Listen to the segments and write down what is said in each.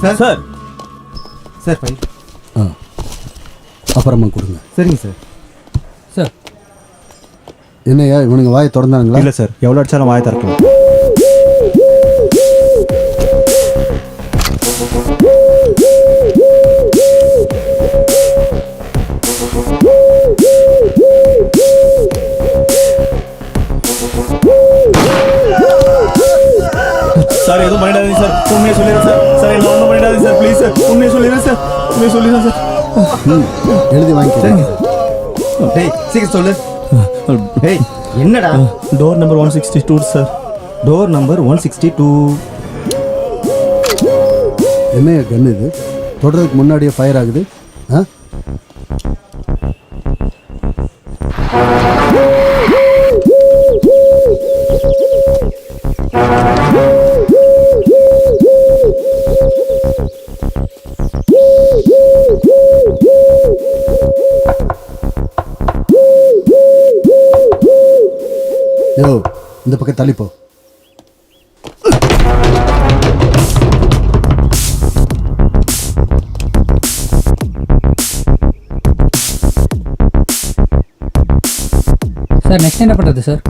Sir sir sir file. அப்புறமா கொடுங்க. சரிங்க சார். சார் என்னையா இவனுங்க வாயை திறந்தாங்களா? இல்லை சார், எவ்வளோ அடிச்சாலும் வாயை திறக்கலாம். சார் எதுவும் பண்ணிடாதீங்க சார், உண்மையை சொல்லிடுறேன் சார். சார் என்ன ஒன்றும் பண்ணிடாதீங்க சார், ப்ளீஸ் சார், உண்மையை சொல்லிடுறேன் சார், உண்மையை சொல்லிடுறேன் சார். எழுதி வாங்கிக்கிறேன். டேய் சீக்கிரம் சொல்லு. டேய் என்னடா? Door number 162 sir. Door number 162. என்னையா கன் இது? தொடறதுக்கு முன்னாடியே ஃபயர் ஆகுது. யோ இந்த பக்கம் தள்ளிப்போ. சார் நெக்ஸ்ட் என்ன பண்ணுறது சார்?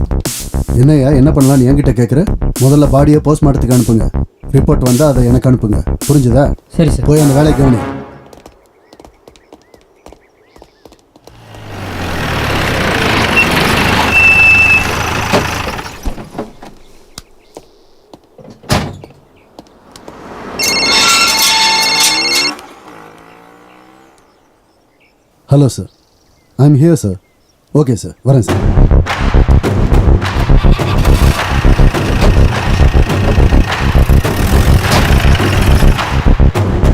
என்னையா என்ன பண்ணலான்னு என்கிட்ட கேட்குற? முதல்ல பாடியை போஸ்ட்மார்ட்டத்துக்கு அனுப்புங்க. ரிப்போர்ட் வந்தால் அதை எனக்கு அனுப்புங்க. புரிஞ்சுதா? சரி சார். போய் அந்த வேலையை கவனி. Hello sir, I am here sir. Okay sir, வரேன் சார்.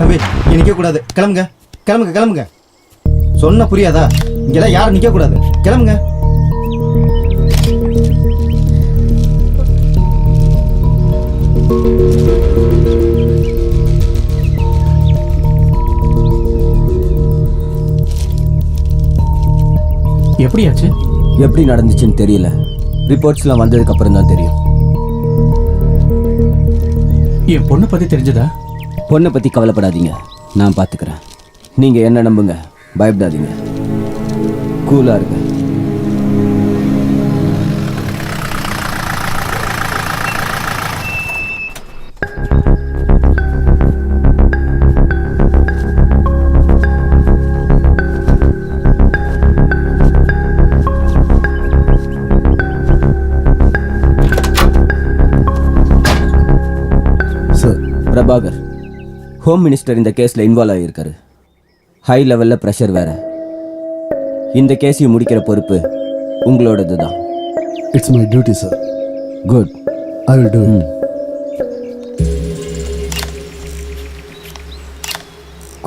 தம்பி இங்கே நிற்கக்கூடாது, கிளம்புங்க கிளம்புங்க கிளம்புங்க. சொன்ன புரியாதா? இங்கெல்லாம் யாரும் நிற்கக்கூடாது, கிளம்புங்க. எப்படியாச்சு? எப்படி நடந்துச்சுன்னு தெரியல. ரிப்போர்ட்ஸ்லாம் வந்ததுக்கு அப்புறம் தான் தெரியும். என் பொண்ணை பற்றி தெரிஞ்சதா? பொண்ணை பற்றி கவலைப்படாதீங்க, நான் பார்த்துக்கிறேன். நீங்கள் என்ன நம்புங்க, பயப்படாதீங்க, கூலாக இருங்க. பிரபாகர், ஹோம் மினிஸ்டர் இந்த கேஸில் இன்வால்வ் ஆகியிருக்காரு. ஹை லெவலில் ப்ரெஷர் வேற. இந்த கேஸையும் முடிக்கிற பொறுப்பு உங்களோடது தான். It's my duty sir. Good, I will do it.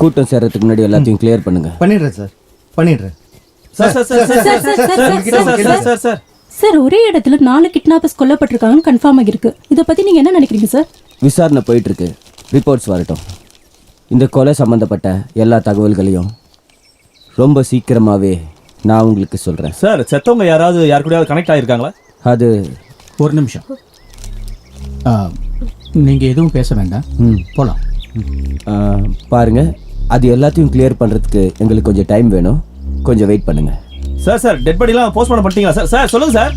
கூட்டம் சேர்றதுக்கு முன்னாடி எல்லாத்தையும் கிளியர் பண்ணுங்க. பண்ணிடுறேன் சார், பண்ணிடுறேன். சார் ஒரே இடத்துல 4 கிட்னாப்பர்ஸ் கொல்லப்பட்டிருக்காங்கன்னு கன்ஃபார்ம் ஆகிருக்கு. இதை பற்றி நீங்கள் என்ன நினைக்கிறீங்க சார்? விசாரணை போயிட்டுருக்கு, ரிப்போர்ட்ஸ் வரட்டும். இந்த கொலை சம்மந்தப்பட்ட எல்லா தகவல்களையும் ரொம்ப சீக்கிரமாகவே நான் உங்களுக்கு சொல்கிறேன். சார் செத்தவங்க யார் கூடயாவது கனெக்ட் ஆகிருக்காங்களா? அது ஒரு நிமிஷம், நீங்கள் எதுவும் பேச வேண்டாம், போகலாம். பாருங்கள், அது எல்லாத்தையும் கிளியர் பண்ணுறதுக்கு எங்களுக்கு கொஞ்சம் டைம் வேணும், கொஞ்சம் வெயிட் பண்ணுங்கள். சார் டெட் பாடிலாம் போஸ்ட்மார்ட்டம் பண்ணிட்டீங்களா சார்? சார் சொல்லுங்கள் சார்.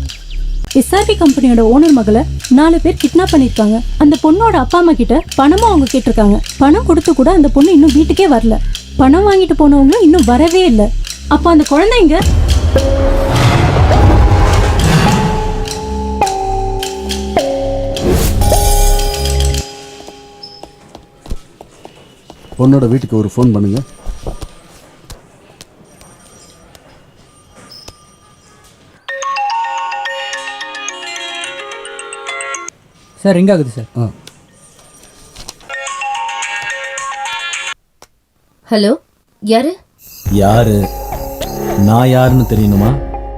எஸ்ஆர்பி கம்பெனியோட ஓனர் மகளை 4 பேர் கிட்னாப் பண்ணியிருக்காங்க. அந்த பொண்ணோட அப்பா அம்மா கிட்ட பணமும் அவங்க கேட்டிருக்காங்க. பணம் கொடுத்து கூட அந்த பொண்ணு இன்னும் வீட்டுக்கே வரல. பணம் வாங்கிட்டு போனவங்களும் இன்னும் வரவே இல்லை. அப்போ அந்த குழந்தைங்க பொண்ணோட வீட்டுக்கு ஒரு ஃபோன் பண்ணுங்க. சார் ரிங் ஆகுது சார். ஹலோ, யாரு? யாரு? நான் யாருன்னு தெரியணுமா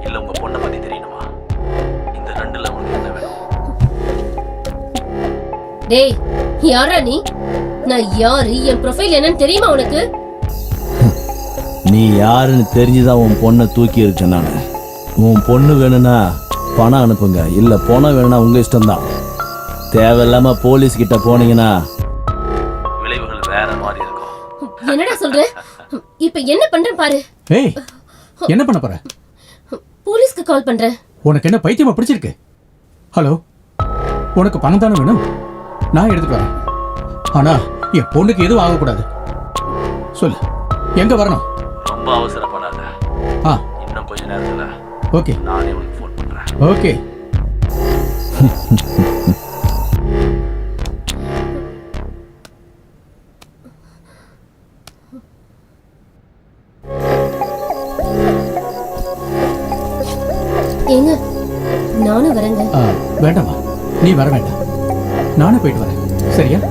இல்ல உங்க பொண்ணை பத்தி தெரியணுமா? இந்த ரெண்டுல உங்களுக்கு என்ன வேணும்? டேய் யாரா நீ? நான் யாரு, என் ப்ரொஃபைல் என்னன்னு தெரியுமா உனக்கு? நீ யாருன்னு தெரிஞ்சுதான் உன் பொண்ணை தூக்கி இருக்கேன் நான். உன் பொண்ணு வேணும்னா பணம் அனுப்புங்க, இல்ல பணம் வேணும்னா உங்க இஷ்டம்தான். தேவையில்லாம போலீஸ் கிட்ட போனீங்கன்னா விளைவுகள் வேற. என்னடா சொல்ற? இப்ப என்ன பண்றேன் பாரு. ஏய் என்ன பண்ண போற? போலீஸ்க்கு கால் பண்றேன். உனக்கு என்ன பைத்தியமா பிடிச்சிருக்கு? ஹலோ, உனக்கு பணம் தானே வேணும்? நான் எடுத்துட்டு வரேன். ஆனா என் பொண்ணுக்கு எதுவும் ஆகக்கூடாது. சொல்லு, எங்க வரணும்? ரொம்ப அவசரப்படாத. ஆ இன்னும் கொஞ்ச நேரத்துல ஓகே நானே உனக்கு ஃபோன் பண்றேன். ஓகே. ஏங்க நானும் வரேங்க. வேண்டாமா, நீ வர வேண்டாம். நானே போயிட்டு வரேன். சரியா?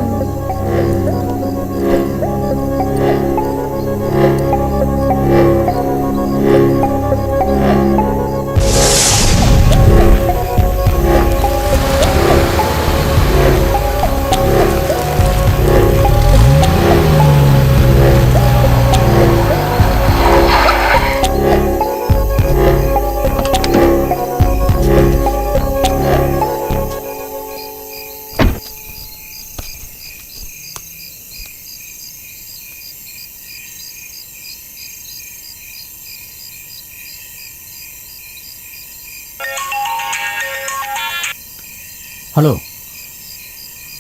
ஹலோ,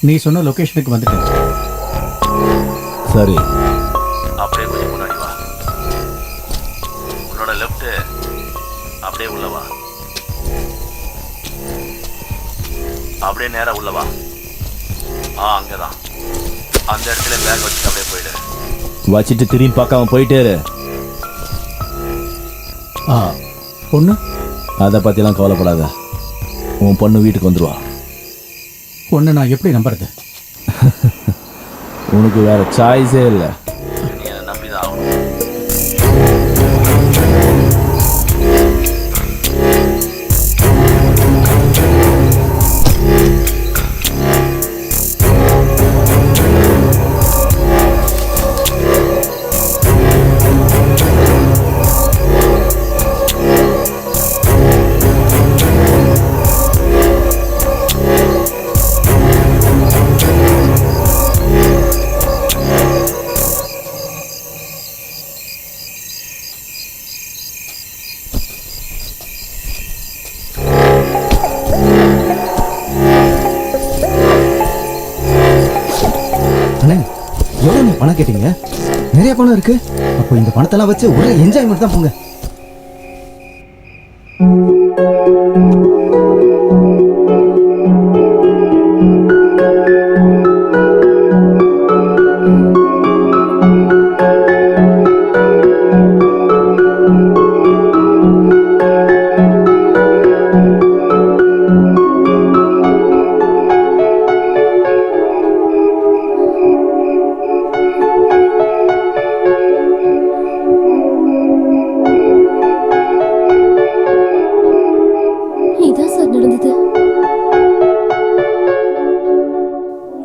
நீ சொன்ன லொகேஷனுக்கு வந்துட்டேன். சரி, அப்படியே கொஞ்சம் முன்னாடி வா. உன்னோட லெஃப்ட் அப்படியே உள்ள வா. அப்படியே நேரா உள்ள வா. அங்கதான் அந்த இடத்துல பேக் வச்சுட்டு அப்படியே போயிடு. வச்சுட்டு திரும்பி பார்க்காம போயிட்டே இரு. பொண்ணு? அதை பத்திலாம் கவலைப்படாத. உன் பொண்ணு வீட்டுக்கு வந்துருவா. பொண்ணு நான் எப்படி நம்புறது? உனக்கு வேற சாய்ஸே இல்லை. நீ அதை நம்பிதான் ஆகணும். எவ்வளோ நீ பணம் கேட்டீங்க? நிறைய பணம் இருக்கு. அப்போ இந்த பணத்தெல்லாம் வச்சு ஒரே என்ஜாய்மெண்ட் தான் போங்க.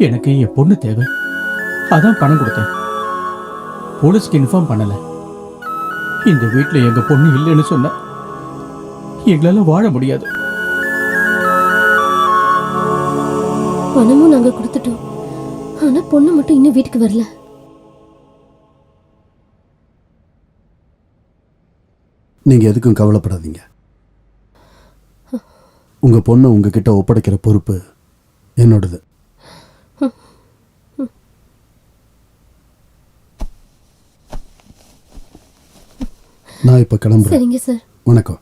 எனக்கு என் பொண்ணு தேவை, அதான் பணம் கொடுத்தேன். போலீஸ்க்கு இன்ஃபார்ம் பண்ணல. இந்த வீட்டில் எங்க பொண்ணு இல்லைன்னு சொன்ன எங்களால வாழ முடியாது. பணமும் நாங்க கொடுத்துட்டோம். ஆனா பொண்ணு மட்டும் இன்னும் வீட்டுக்கு வரல. நீங்க எதுக்கும் கவலைப்படாதீங்க. உங்க பொண்ணு உங்ககிட்ட ஒப்படைக்கிற பொறுப்பு என்னோடது. நான் இப்ப கிளம்புறேன். சரிங்க சார். வணக்கம்.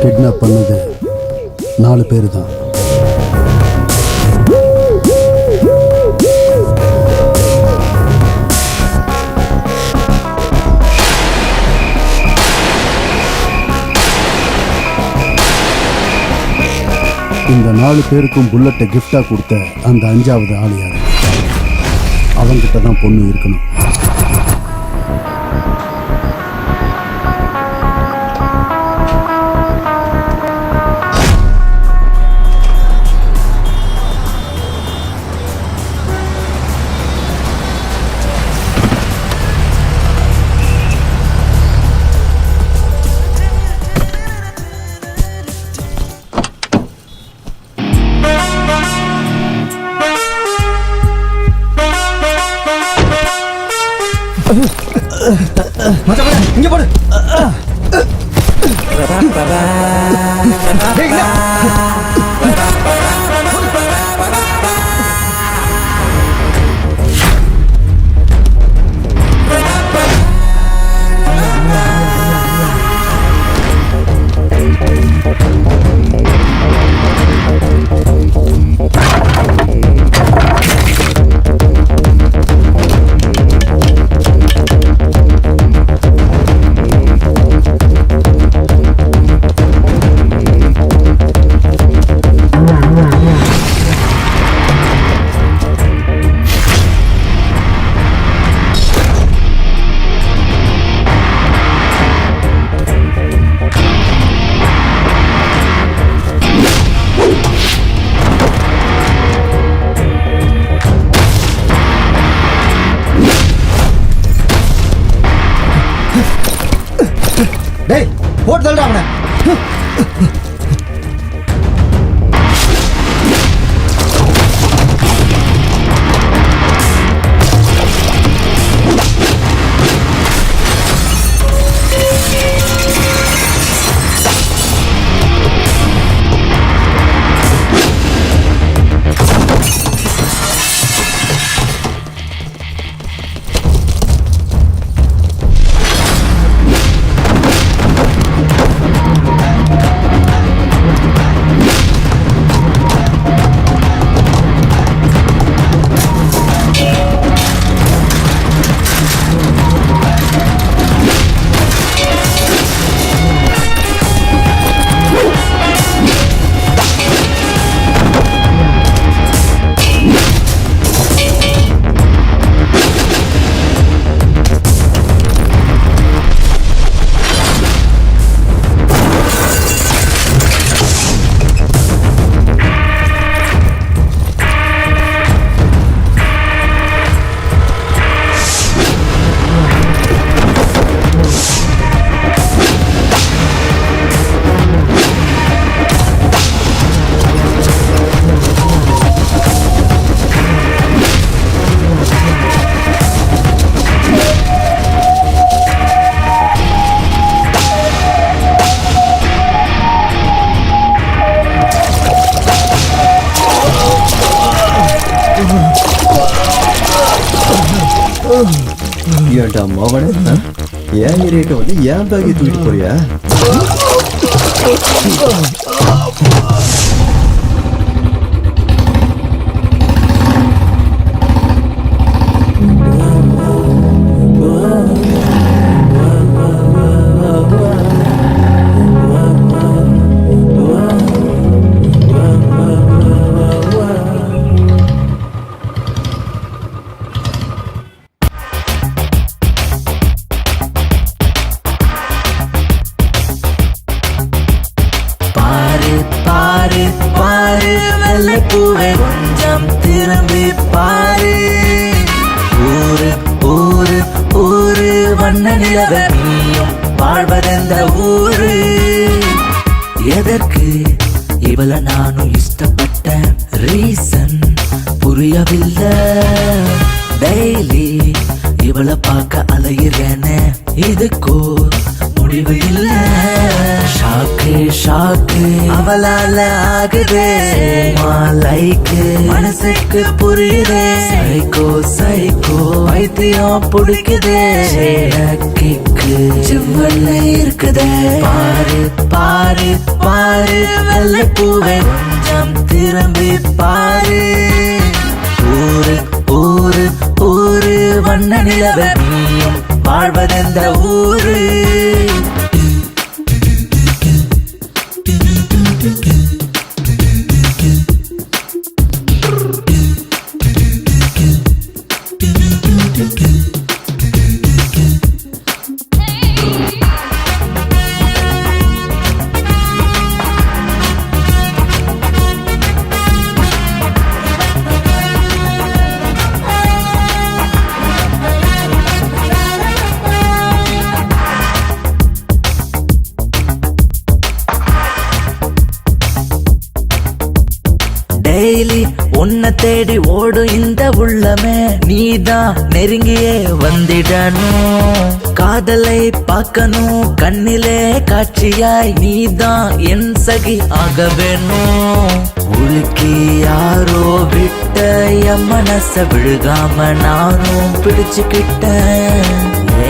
கிட்னாப் பண்ணது 4 பேர் தான். இந்த 4 பேருக்கும் புல்லட்டை கிஃப்டா கொடுத்த அந்த 5வது ஆள் யாரு? அவங்கிட்ட தான் பொண்ணு இருக்கணும். மச்சான் போடு, இங்க போடு. டேய், இங்க. டேய், போட்டு தள்ளுடா அவனை. ஏன்டா மவனே, ஏன் ஏரியாட்ட வந்து ஏன் பேக்கை தூக்கிட்டு போறியா? பூவே கொஞ்சம் திரும்பி பாரு, ஊரு ஊரு ஊரு வண்ண நிலவ நீயும் வாழ்வதெந்த ஊரு. எதற்கு இவள நானும் இஷ்டப்பட்டேன், ரீசன் புரியவில்லை. டெய்லி இவள பார்க்க அலையிறேனே, இதுக்கோ முடிவு இல்ல. ஷாக்கு ஷாக்கு அவளால ஆகுதே, லைக்கு மனசுக்கு புரியுதே. சைக்கோ சைக்கோ வைத்தியம் பிடிக்குதே, கிக்கு சிவல்ல இருக்குதே. பாரு பாரு பாரு வெள்ளை பூவே கொஞ்சம் திரும்பி பாரு, ஊரு ஊரு ஊரு வண்ண நிலவ நீயும் வாழ்வதெந்த ஊரு. உன்னை தேடி ஓடும் இந்த உள்ளமே நீதான் நெருங்கியே வந்திடணும் காதலை பார்க்கணும் கண்ணிலே காட்சியாய் நீதான் என் சகி ஆக வேணும் உலுக்கி யாரோ விட்ட என் மனச விழுகாம நானும் பிடிச்சுக்கிட்டேன்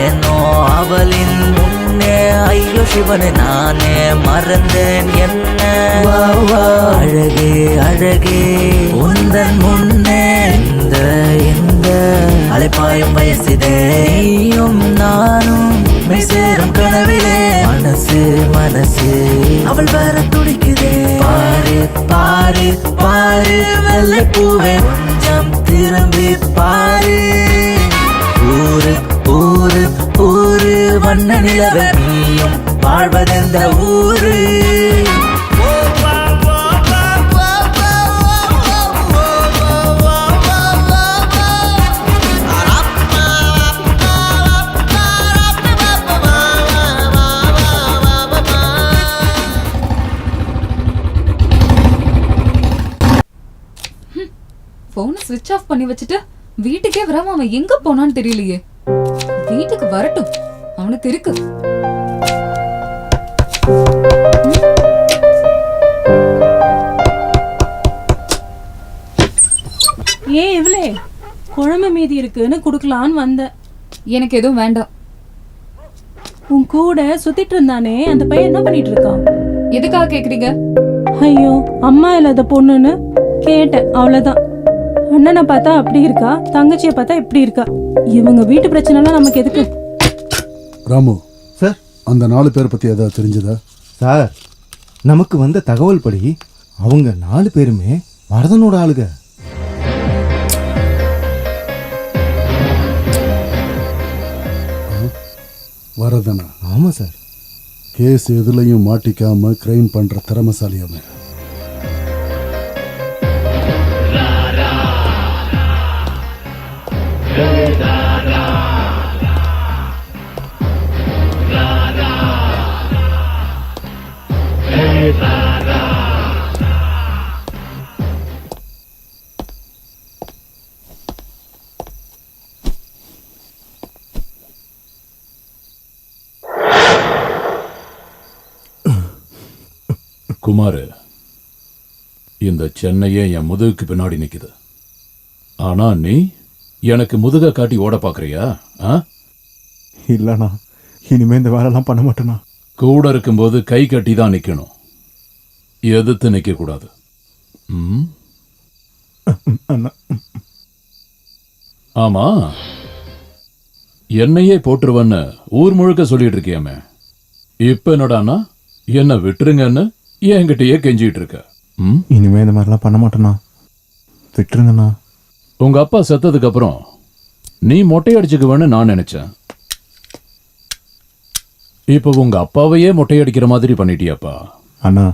ஏனோ அவளின் முன்னே ஐயோ சிவனை நானே மறந்தேன் என்ன வா வா அழகே அழகே உந்தன் முன்னே இந்த அலைப்பாயும் வயசிதே நீயும் நானும் மெய்சேரும் கனவிலே மனசு மனசு அவள் வர துடிக்குதே பாரு பாரு பாரு வெள்ளை பூவே கொஞ்சம் திரும்பி பாரு ஊரு ஊரு ஊரு வண்ண நிலவே நீயும் வாழ்வதெந்த ஊரு போனை ஸ்விட்ச் ஆஃப் பண்ணி வச்சுட்டு வீட்டுக்கே வராம அவன் எங்க போனான்னு தெரியலையே. வீட்டுக்கு வரட்டும், அவனுக்கு இருக்கு. ஏன் இவளே குழம்பு மீதி இருக்குன்னு குடுக்கலான்னு வந்தேன். எனக்கு எதுவும் வேண்டாம். உன் கூட சுத்திட்டு இருந்தானே அந்த பையன் என்ன பண்ணிட்டு இருக்கான்? எதுக்காக கேக்குறீங்க? ஐயோ அம்மா இல்லாத பொண்ணுன்னு கேட்டேன், அவ்வளவுதான். அண்ணனை பார்த்தா அப்படி இருக்கா, தங்கச்சியை பார்த்தா இப்படி இருக்கா. இவங்க வீட்டு பிரச்சனைலாம் நமக்கு எதுக்கு? ராமு சார், அந்த 4 பேர் பத்தி ஏதாவது தெரிஞ்சதா? சார், நமக்கு வந்த தகவல் படி அவங்க 4 பேருமே வரதனோட ஆளுங்க. வரதனா? ஆமா சார். கேஸ் எதுலையும் மாட்டிக்காம கிரைம் பண்ற திறமசாலி அவன். குமார், இந்த சென்னையே என் முதுகுக்கு பின்னாடி நிக்குது. ஆனா நீ எனக்கு முதுக காட்டி ஓட பாக்குறியா? இல்லண்ணா, இனிமே இந்த வேலைலாம் பண்ண மாட்டேனா. கூட இருக்கும்போது கை கட்டி தான் நிக்கணும், எதிர்த்து நிக்க கூடாது. ஆமா, என்னையே போட்டுருவன்னு ஊர் முழுக்க சொல்லிட்டு இருக்கியாமே, இப்ப என்னடானா என்ன விட்டுருங்கன்னு என்கிட்டயே கெஞ்சிட்டு இருக்க. இனிமே இந்த மாதிரிலாம் பண்ண மாட்டேனா, விட்டுருங்கண்ணா. உங்க அப்பா செத்ததுக்கு அப்புறம் நீ மொட்டை அடிச்சுக்குவேன்னு நான் நினைச்சேன். இப்ப உங்க அப்பாவையே மொட்டை அடிக்கிற மாதிரி பண்ணிட்டியாப்பா. அண்ணா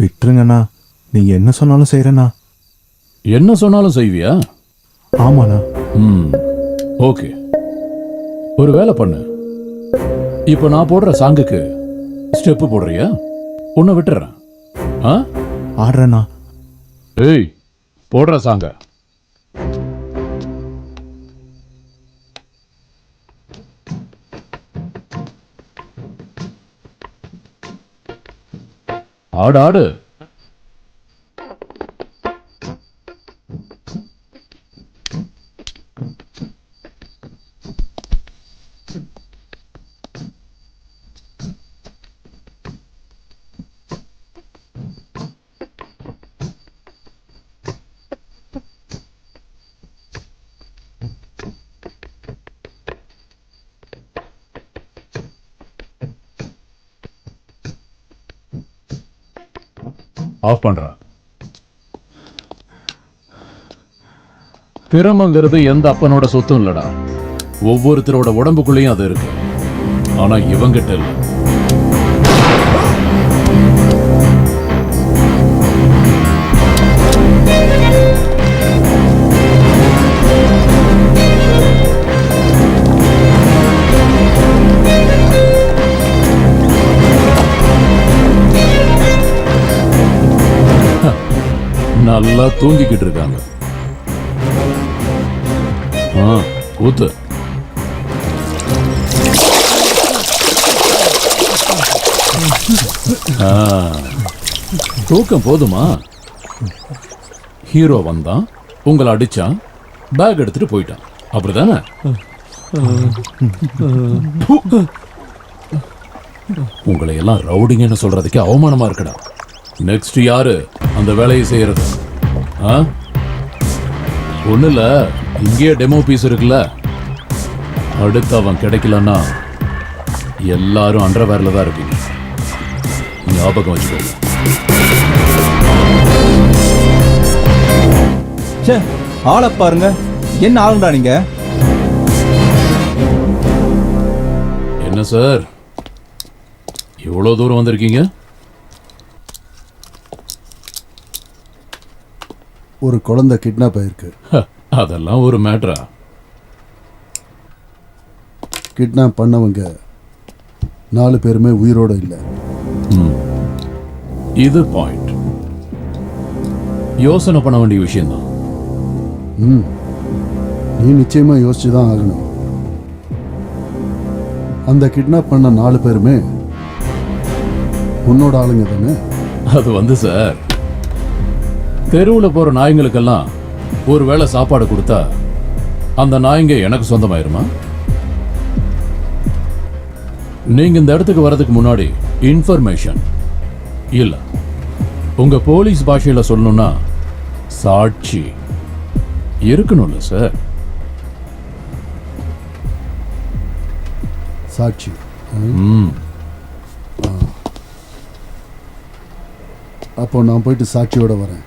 விட்டுருங்கண்ணா, நீங்க என்ன சொன்னாலும் செய்யறேண்ணா. என்ன சொன்னாலும் செய்வியா? ஆமாண்ணா. ஓகே, ஒரு வேலை பண்ணு. இப்ப நான் போடுற சாங்குக்கு ஸ்டெப்பு போடுறியா? உன்னை விட்டுறேன். ஆடுறேண்ணா. ஏய், போடுற சாங்க. ஆடு ஆடு. ஆஃப் பண்றா. திறமைங்கிறது எந்த அப்பனோட சொத்தும் இல்லடா, ஒவ்வொருத்தரோட உடம்புக்குள்ளேயும் அது இருக்கு. ஆனா இவங்கிட்ட இல்ல. நல்லா தூங்கிக்கிட்டு இருக்காங்க. ஊத்து. தூக்கம் போதுமா? ஹீரோ வந்தான், உங்களை அடிச்சான், பேக் எடுத்துட்டு போயிட்டான், அப்படிதானே? உங்களை எல்லாம் ரவுடிங்கன்னு சொல்றதுக்கு அவமானமா இருக்குடா. நெக்ஸ்ட் யாரு அந்த வேலையை செய்யறது? ஒண்ணு இல்ல, இங்கேயே டெமோ பீஸ் இருக்குல்ல, அடுத்து அவன் கிடைக்கலன்னா எல்லாரும் அண்டர்வேர்ல தான் இருப்பீங்க. ஞாபகம் வச்சுக்கோங்க. ஆளை பாருங்க, என்ன ஆளுண்டா நீங்க? என்ன சார் இவ்வளவு தூரம் வந்திருக்கீங்க? ஒரு குழந்தை கிட்னாப் ஆயிருக்கு. அதெல்லாம் ஒரு மேட்டரா? கிட்னாப் பண்ணவங்க 4 பேருமே உயிரோட இல்லை. இது பாயிண்ட். யோசனை பண்ண வேண்டிய விஷயம்தான். நீ நிச்சயமா யோசிச்சுதான் ஆகணும். அந்த கிட்னாப் பண்ண 4 பேருமே உன்னோட ஆளுங்க தானே? அது சார், தெருவில் போற நாய்ங்களுக்கெல்லாம் ஒரு வேளை சாப்பாடு கொடுத்தா அந்த நாய்ங்க எனக்கு சொந்தமாயிருமா? நீங்க இந்த இடத்துக்கு வர்றதுக்கு முன்னாடி இன்ஃபர்மேஷன் இல்ல, உங்க போலீஸ் பாஷையில சொல்லணும்னா சாட்சி இருக்கணும்ல சார்? சாட்சி. அப்போ நான் போயிட்டு சாட்சியோட வரேன்.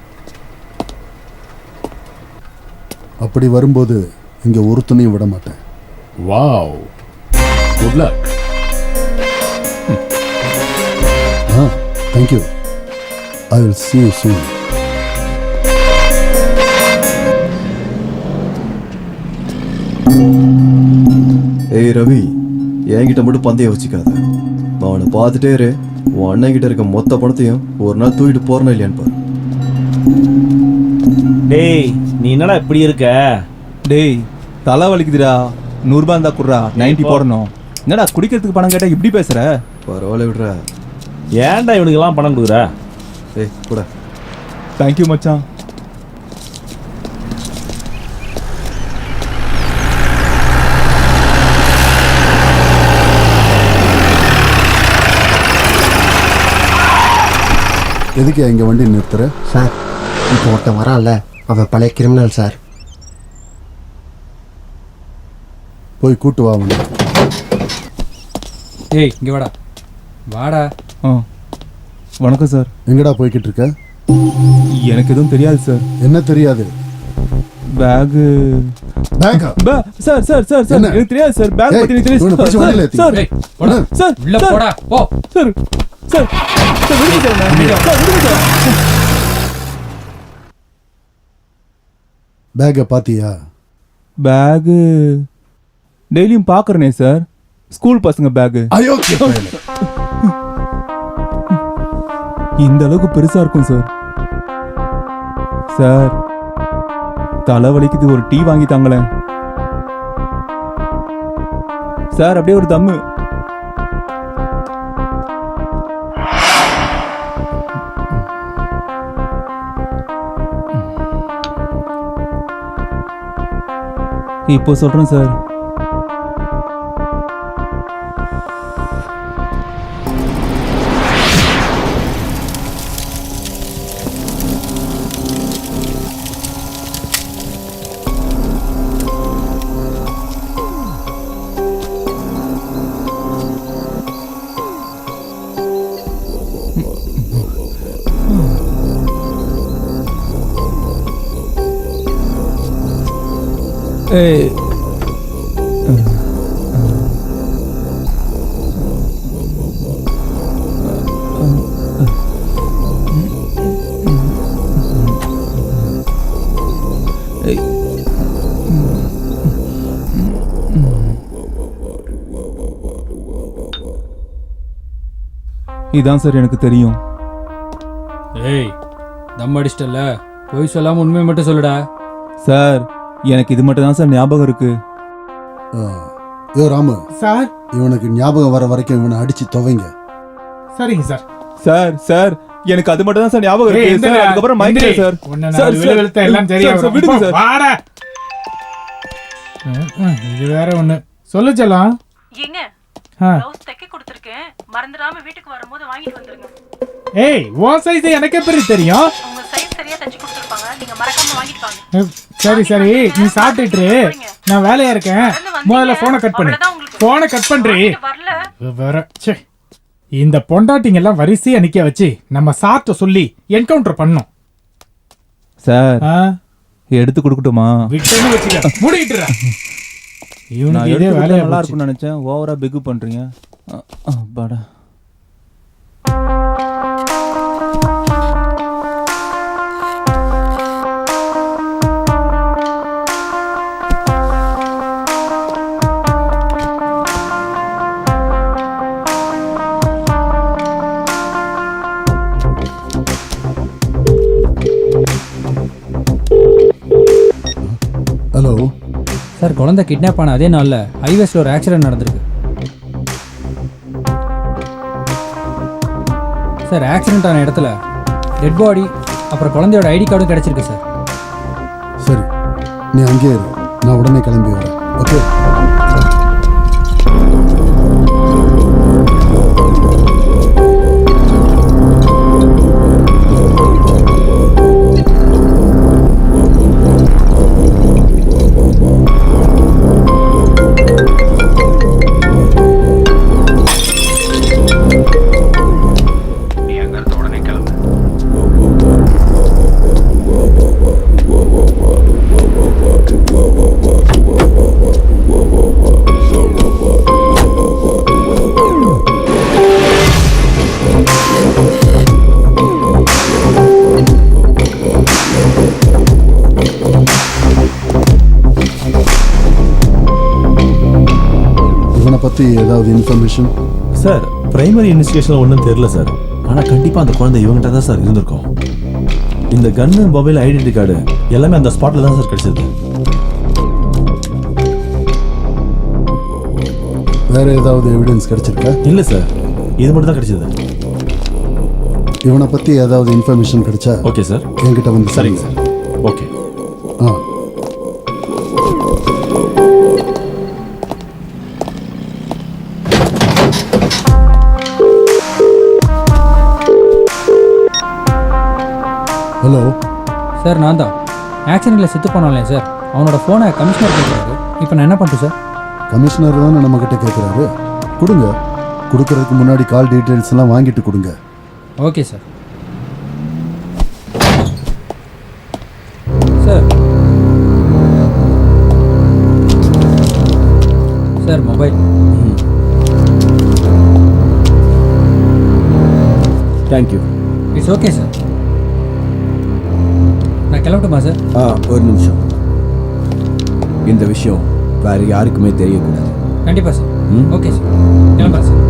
அப்படி வரும்போது இங்க ஒருத்தனையும் விட மாட்டேன். Wow, good luck. Thank you. I will see you soon. ஏய் ரவி, என்கிட்ட மட்டும் பந்தயம் வச்சுக்காத. அவனை பார்த்துட்டே இரு. உன் அண்ணன் கிட்ட இருக்க மொத்த பணத்தையும் ஒரு நாள் தூக்கிட்டு போறனா இல்லையான்னு பாரு. டேய், நீ என்னடா இப்படி இருக்க? டேய், தலை வலிக்குதுடா. 100 ரூபாய் இருந்தா குடுறா, 90 போடணும். என்னடா குடிக்கிறதுக்கு பணம் கேட்டா இப்படி பேசுற? பரவாயில்ல விடுற. ஏன்டா இவனுக்கெல்லாம் பணம் கொடுக்குற? ஏய் கூட. தேங்க்யூ மச்சான். எதுக்கு இங்க வண்டி நிறுத்துற? சார், இப்போ ஒருத்தன் வரான்ல, அவன் பழைய கிரிமினல் சார். போய் கூட்டு வா அவனை. ஏய், இங்க வாடா. வாடா. வணக்கம் சார். எங்கடா போய்கிட்டு இருக்க? எனக்கு எதுவும் தெரியாது சார். என்ன தெரியாது? பேக் சார் சார் சார் சார் எனக்கு தெரியாது சார். பேக் பத்தி எனக்கு தெரியாது சார். சார் உள்ள போடா போ. சார் சார் சார் விடுங்க சார். விடுங்க சார். பேக்கை பாத்தியா? பேக் டெய்லியும் பாக்குறேனே சார். ஸ்கூல் பசங்க பேக். இந்த அளவுக்கு பெருசா இருக்கும் சார். சார், தலைவலிக்குது, ஒரு டீ வாங்கி தாங்களேன் சார். அப்படியே ஒரு தம்மு. இப்போ சொல்றேன் சார். ஏய், இதான் சார் எனக்கு தெரியும். ஏய், தம் அடிச்சிட்டல, போய் சொல்லாம உண்மையை மட்டும் சொல்லுடா. சார், எனக்கு இது மட்டும் தான் சார் ஞாபகம் இருக்கு. யோ ராமு, சார் இவனுக்கு ஞாபகம் வர வரைக்கும் இவனை அடிச்சு துவைங்க. சரிங்க சார். சார் சார் எனக்கு அது மட்டும் தான் சார் ஞாபகம் இருக்கு சார். அதுக்கப்புறம் மைக்கேல் சார். சார் எல்லாம் தெரியும். சார், விடுங்க சார். வாடா. இது வேற ஒண்ணு சொல்லு செல்லம். ஏங்க ப்ளவுஸ் தைக்க கொடுத்திருக்கேன், மறந்துடாம வீட்டுக்கு வரும்போது வாங்கிட்டு வந்துருங்க. ஏய் உன் சைஸ் எனக்கு எப்படி தெரியும்? உங்க சைஸ் சரியா தச்சு கொடுத்திருப்பாங்க, நீங்க மறக்காம வாங்கிட்டு வாங்க. சரி சரி, நீ சாப்பிட்டுட்டு நான் வேலையா இருக்கேன். முதல்ல போனை கட் பண்ணு. போனை கட் பண்றீ. வேற ச்சே, இந்த பொண்டாட்டிங்க எல்லாம் வரிசையா நிக்க வச்சு நம்ம சாப்பிட்ட சொல்லி என்கவுண்டர் பண்ணோம். சார் எடுத்து கொடுக்கட்டுமா? விட்டேன்னு வச்சுக்க, மூடிட்டுறா. நான் இவனுக்கு இதே எடுத்து வேலையா நல்லா போச்சு. இருக்கும்னு நினைச்சேன். ஓவரா பிகு பண்றீங்க. பாடா. ஹலோ சார், குழந்தை கிட்னாப் ஆன அதே நாளில் ஹைவேஸில் ஒரு ஆக்சிடென்ட் நடந்திருக்கு சார். ஆக்சிடென்ட் ஆன இடத்துல டெட் பாடி அப்புறம் குழந்தையோட ஐடி கார்டும் கிடைச்சிருக்கு சார். சரி, நீ அங்கேயே இரு, நான் உடனே கிளம்பி வரேன். ஓகே. பற்றி ஏதாவது இன்ஃபர்மேஷன்? சார், பிரைமரி இன்வெஸ்டிகேஷன் ஒன்றும் தெரியல சார். ஆனால் கண்டிப்பாக அந்த குழந்தை இவங்ககிட்ட தான் சார் இருந்திருக்கும். இந்த கன்னு, மொபைல், ஐடென்டி கார்டு எல்லாமே அந்த ஸ்பாட்டில் தான் சார் கிடைச்சது. வேற ஏதாவது எவிடன்ஸ் கிடைச்சிருக்கா? இல்லை சார், இது மட்டும் தான் கிடைச்சது. இவனை பற்றி ஏதாவது இன்ஃபர்மேஷன் கிடைச்சா ஓகே சார், என்கிட்ட வந்து சரிங்க சார். ஓகே. ஹலோ சார், நான் தான் ஆக்சிடென்ட்டில் செத்து போனாலே சார். அவனோட ஃபோனை கமிஷனர் கேட்குறாரு. இப்போ நான் என்ன பண்ணுறேன் சார்? கமிஷனர் தானே நம்மக்கிட்ட கேட்குறாரு. கொடுங்க. கொடுக்கறதுக்கு முன்னாடி கால் டீட்டெயில்ஸ் எல்லாம் வாங்கிட்டு கொடுங்க. Okay sir. Sir sir mobile. Thank you. It's okay sir. நான் கிளம்பட்டுமா சார்? ஒரு நிமிஷம். இந்த விஷயம் வேறு யாருக்குமே தெரியக்கூடாது. கண்டிப்பாக சார். ஓகே சார், கிளம்புறேன் sir.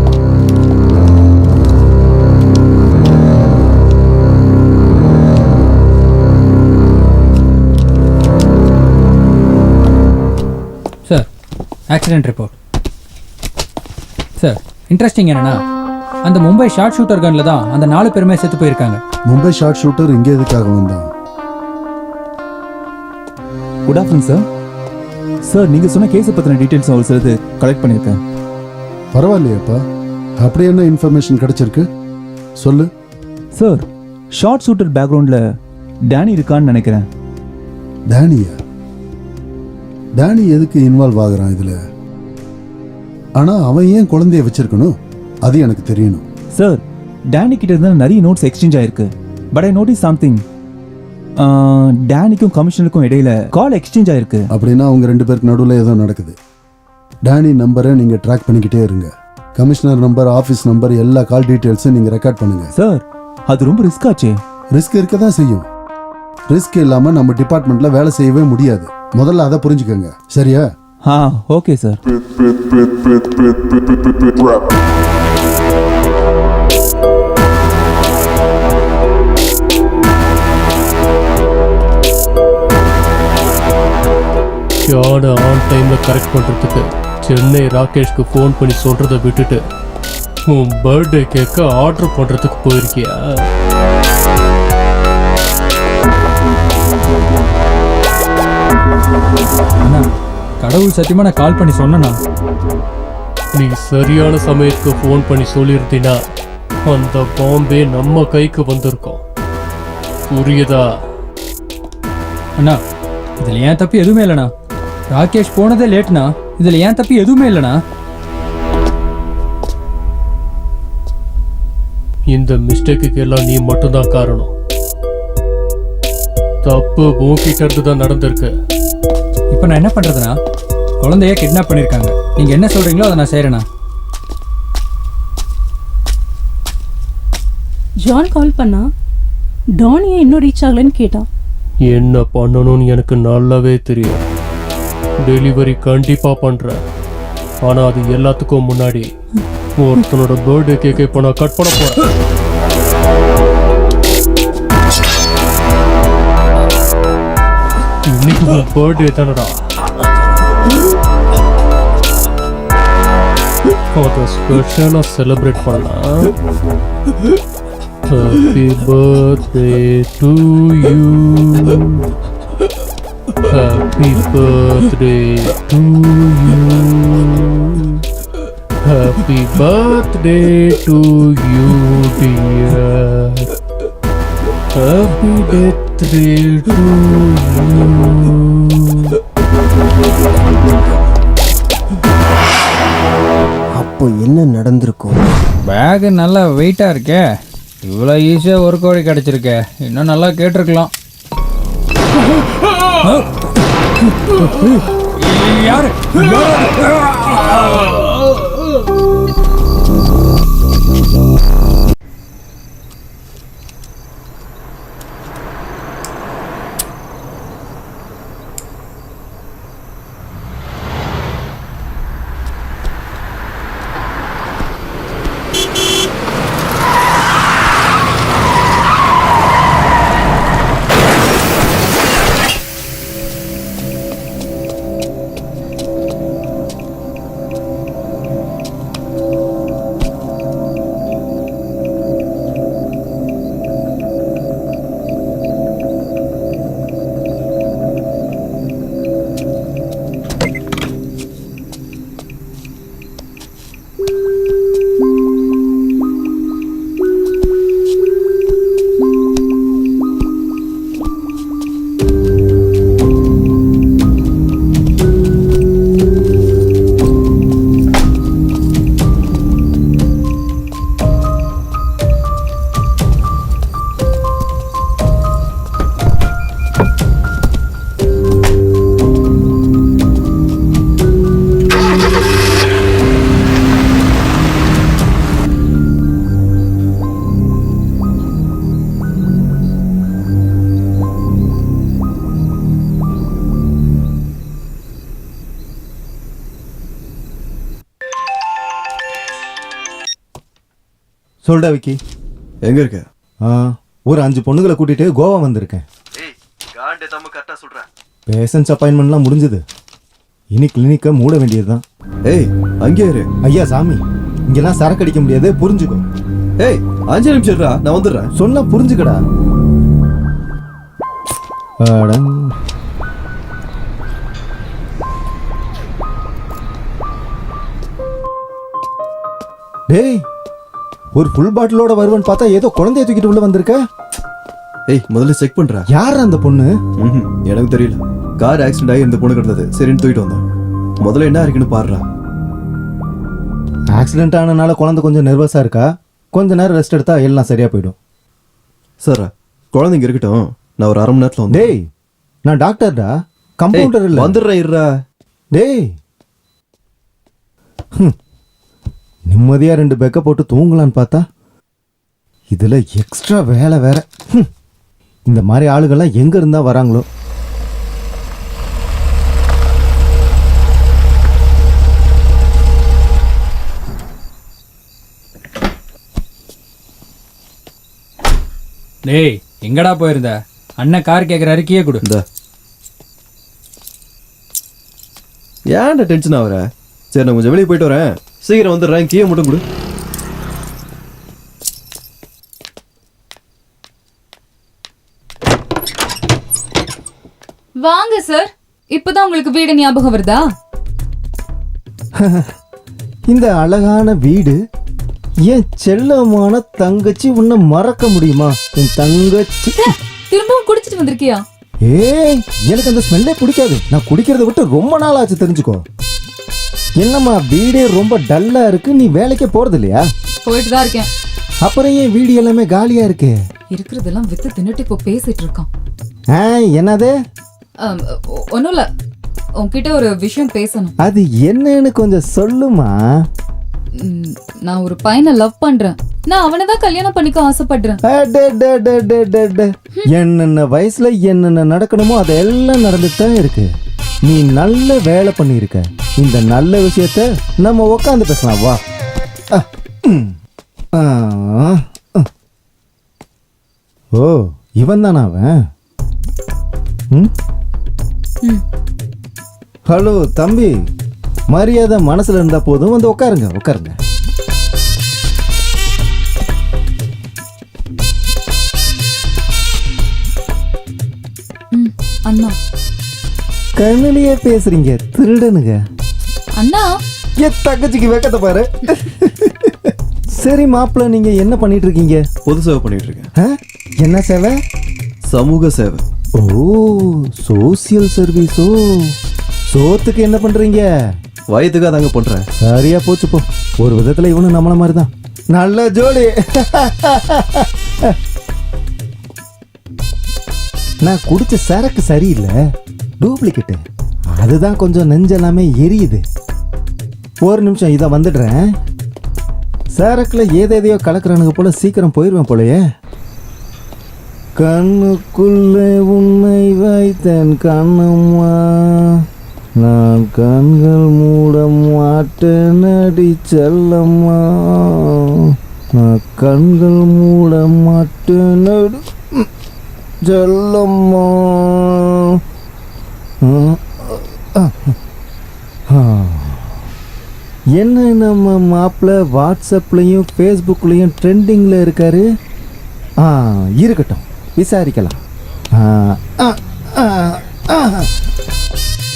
Sir, accident report. Sir, interesting என்னன்னா அந்த மும்பை ஷார்ட் ஷூட்டர் கன்ல தான் அந்த 4 பேருமே செத்து போயிருக்காங்க. மும்பை ஷார்ட் ஷூட்டர் இங்கே எதுக்காக வந்தான்? Good afternoon sir. சார், நீங்கள் சொன்ன கேஸை பற்றின டீட்டெயில்ஸ் ஒரு சிலது கலெக்ட் பண்ணியிருக்கேன். பரவாயில்லையப்பா. அப்படி என்ன இன்ஃபர்மேஷன் கிடைச்சிருக்கு சொல்லு. சார், ஷார்ட் ஷூட்டர் பேக்ரவுண்டில் டேனி இருக்கான்னு நினைக்கிறேன். டேனியா? டேனி எதுக்கு இன்வால்வ் ஆகுறான் இதில்? ஆனால் அவன் ஏன் குழந்தைய வச்சிருக்கணும்? அது எனக்கு தெரியணும். சார், டேனி கிட்ட இருந்தால் நிறைய நோட்ஸ் எக்ஸ்சேஞ்ச் ஆயிருக்கு. But I notice something. டேனிக்கும் கமிஷனருக்கும் இடையில கால் எக்ஸ்சேஞ்ச் ஆயிருக்கு. அப்படின்னா அவங்க 2 பேருக்கு நடுவில் ஏதோ நடக்குது. டேனி நம்பரை நீங்கள் ட்ராக் பண்ணிக்கிட்டே இருங்க. கமிஷனர் நம்பர், ஆஃபீஸ் நம்பர், எல்லா கால் டீட்டெயில்ஸும் நீங்கள் ரெக்கார்ட் பண்ணுங்க. சார், அது ரொம்ப ரிஸ்க் ஆச்சே. ரிஸ்க் இருக்க தான் செய்யும். ரிஸ்க் இல்லாமல் நம்ம டிபார்ட்மெண்ட்டில் வேலை செய்யவே முடியாது. முதல்ல அதை புரிஞ்சுக்கோங்க. சரியா? Okay sir. ஷார்ட் ஆன் டைமில் கரெக்ட் பண்ணுறதுக்கு சென்னை ராகேஷ்க்கு ஃபோன் பண்ணி சொல்கிறத விட்டுட்டு உன் பர்த்டே கேக்க ஆர்டர் பண்ணுறதுக்கு போயிருக்கியா? அண்ணா கடவுள் சத்தியமா நான் கால் பண்ணி சொன்னேண்ணா. நீ சரியான சமயத்துக்கு ஃபோன் பண்ணி சொல்லியிருந்தீன்னா அந்த பாம்பே நம்ம கைக்கு வந்திருக்கோம். புரியுதா? அண்ணா இதில் ஏன் தப்பு எதுவுமே இல்லைண்ணா. ராகேஷ் போனதே லேட்ண்ணா. இதில் ஏன் தப்பு எதுவுமே இல்லைண்ணா. இந்த மிஸ்டேக்குக்கு எல்லாம் நீ மட்டும்தான் காரணம். தப்பு உன்கிட்ட இருந்து தான் நடந்திருக்கு. இப்போ நான் என்ன பண்ணுறதுண்ணா? குழந்தைய கிட்னாப் பண்ணியிருக்காங்க. நீங்கள் என்ன சொல்கிறீங்களோ அதை நான் செய்கிறேண்ணா. ஜான் கால் பண்ணா டான் ஏன் இன்னும் ரீச் ஆகலன்னு கேட்டான். என்ன பண்ணணும்னு எனக்கு நல்லாவே தெரியும். டெலிவரி கண்டிப்பா பண்றேன். ஆனா அது எல்லாத்துக்கும் முன்னாடி ஒருத்தனோட பர்த்டே கேக்கை இப்போ நான் கட் பண்ண போறேன். இன்னைக்கு உன் பர்த்டே தானடா. அதை ஸ்பெஷலாக செலிப்ரேட் பண்ணலாம். Happy birthday to you. Happy birthday to you. Happy birthday to you, dear. Happy birthday to you. அப்போ என்ன நடந்திருக்கும்? பேகு நல்லா வெயிட்டாக இருக்கே. இவ்வளோ ஈஸியாக ஒரு கோடி கிடச்சிருக்கே. இன்னும் நல்லா கேட்டிருக்கலாம். யாரு? சொல்டா விக்கி. எங்க இருக்க? ஒரு 5 பொண்ணுங்களை கூட்டிட்டு கோவா வந்திருக்கேன். பேஷன்ஸ் அப்பாயின்மெண்ட்லாம் முடிஞ்சது. இனி கிளினிக்கை மூட வேண்டியதுதான். ஏய் அங்கே இரு. ஐயா சாமி, இங்கெல்லாம் சரக்கு அடிக்க முடியாது, புரிஞ்சுக்கோ. ஏய் 5 நிமிஷம்டா, நான் வந்துடுறேன். சொன்னா புரிஞ்சுக்கடா. டேய், ஒரு ஃபுல் பாட்டிலோட வருவன் பார்த்தா ஏதோ குழந்தைய தூக்கிட்டு உள்ள வந்திருக்க. ஏய் முதல்ல செக் பண்றேன். யார் அந்த பொண்ணு? எனக்கு தெரியல. கார் ஆக்சிடென்ட் ஆகி இந்த பொண்ணு கிடந்தது. சரின்னு தூக்கிட்டு வந்தேன். முதல்ல என்ன இருக்குன்னு பாருடா. ஆக்சிடென்ட் ஆனனால குழந்தை கொஞ்சம் நர்வஸா இருக்கா. கொஞ்ச நேரம் ரெஸ்ட் எடுத்தா எல்லாம் சரியா போயிடும். சார் குழந்தைங்க இருக்கட்டும், நான் ஒரு 1/2 மணி நேரத்துல வந்து. டேய் நான் டாக்டர்டா, கம்பவுண்டர் இல்ல. வந்துடுறேன் இருடா. டேய் நிம்மதியா 2 பெக்க போட்டு தூங்கலான்னு பார்த்தா இதுல எக்ஸ்ட்ரா வேலை வேற. இந்த மாதிரி ஆளுகள்லாம் எங்க இருந்தா வராங்களோ. டேய் எங்கடா போயிருந்த? அண்ணன் கார் கேட்குற அறிக்கையே கொடு. ஏன்டா டென்ஷன் ஆகுற? சரி நான் கொஞ்சம் வெளியே போயிட்டு வரேன், சீக்கிரம் வந்துடுறேன். கீழே மட்டும் கொடு. வாங்க சார். இப்பதான் உங்களுக்கு வீடு ஞாபகம் வருதா? இந்த அழகான வீடு என் செல்லமான தங்கச்சி உன்னை மறக்க முடியுமா? என் தங்கச்சி திரும்பவும் குடிச்சிட்டு வந்திருக்கியா? ஏய், எனக்கு அந்த ஸ்மெல்லே பிடிக்காது. நான் குடிக்கிறத விட்டு ரொம்ப நாள் ஆச்சு, தெரிஞ்சுக்கோ. என்னம்மா வீடே ரொம்ப டல்லா இருக்கு, நீ வேலைக்கே போறது இல்லையா? போயிட்டு தான் இருக்கேன். அப்புறம் ஏன் வீடு எல்லாமே காலியா இருக்கு? இருக்கிறதெல்லாம் வித்து தின்னுட்டு இப்போ பேசிட்டு இருக்கான். என்னது? ஒன்னும் இல்ல, உன்கிட்ட ஒரு விஷயம் பேசணும். அது என்னன்னு கொஞ்சம் சொல்லுமா. நான் ஒரு பையனை லவ் பண்றேன். நான் அவனை தான் கல்யாணம் பண்ணிக்க ஆசைப்படுறேன். என்னென்ன வயசுல என்னென்ன நடக்கணுமோ அதெல்லாம் நடந்துட்டு தான் இருக்கு. நீ நல்ல வேலை பண்ணியிருக்க. இந்த நல்ல விஷயத்த நம்ம உக்காந்து பேசலாம், வா. ஓ, இவன் தானா அவன்? ஹலோ தம்பி, மரியாதை மனசுல இருந்தா போதும், வந்து உட்காருங்க உட்காருங்க. அண்ணா, கண்ணிலேயே பேசுறீங்க, திருடனுங்க. அண்ணா, என் தங்கச்சிக்கு வெக்கத்தை பாரு. சரி மாப்பிள்ள, நீங்க என்ன பண்ணிட்டு இருக்கீங்க? பொது சேவை பண்ணிட்டு இருக்கேன். என்ன சேவை? சமூக சேவை. ஓ, சோசியல் சர்வீஸோ. சோத்துக்கு என்ன பண்றீங்க? வயதுக்காக தாங்க பண்றேன். சரியா போச்சு போ. ஒரு விதத்துல இவனு நம்மள மாதிரி தான். நல்ல ஜோடி. நான் குடிச்ச சரக்கு சரியில்லை, டூப்ளிகேட். அதுதான் கொஞ்சம் நெஞ்செல்லாமே எரியுது. ஒரு நிமிஷம், இதை வந்துடுறேன். சரக்குல ஏதேதையோ கலக்குறானுங்க போல, சீக்கிரம் போயிடுவேன் போலயே. கண்ணுக்குள்ளே உன்னை வைத்தேன் கண்ணம்மா, நான் கண்கள் மூட மாட்டேன் அடி செல்லம்மா, நான் கண்கள் மூட மாட்டேன் அடி செல்லம்மா. என்ன நம்ம மாப்பிள்ள வாட்ஸ்அப்லையும் ஃபேஸ்புக்லையும் ட்ரெண்டிங்கில் இருக்காரு. இருக்கட்டும், விசாரிக்கலாம்.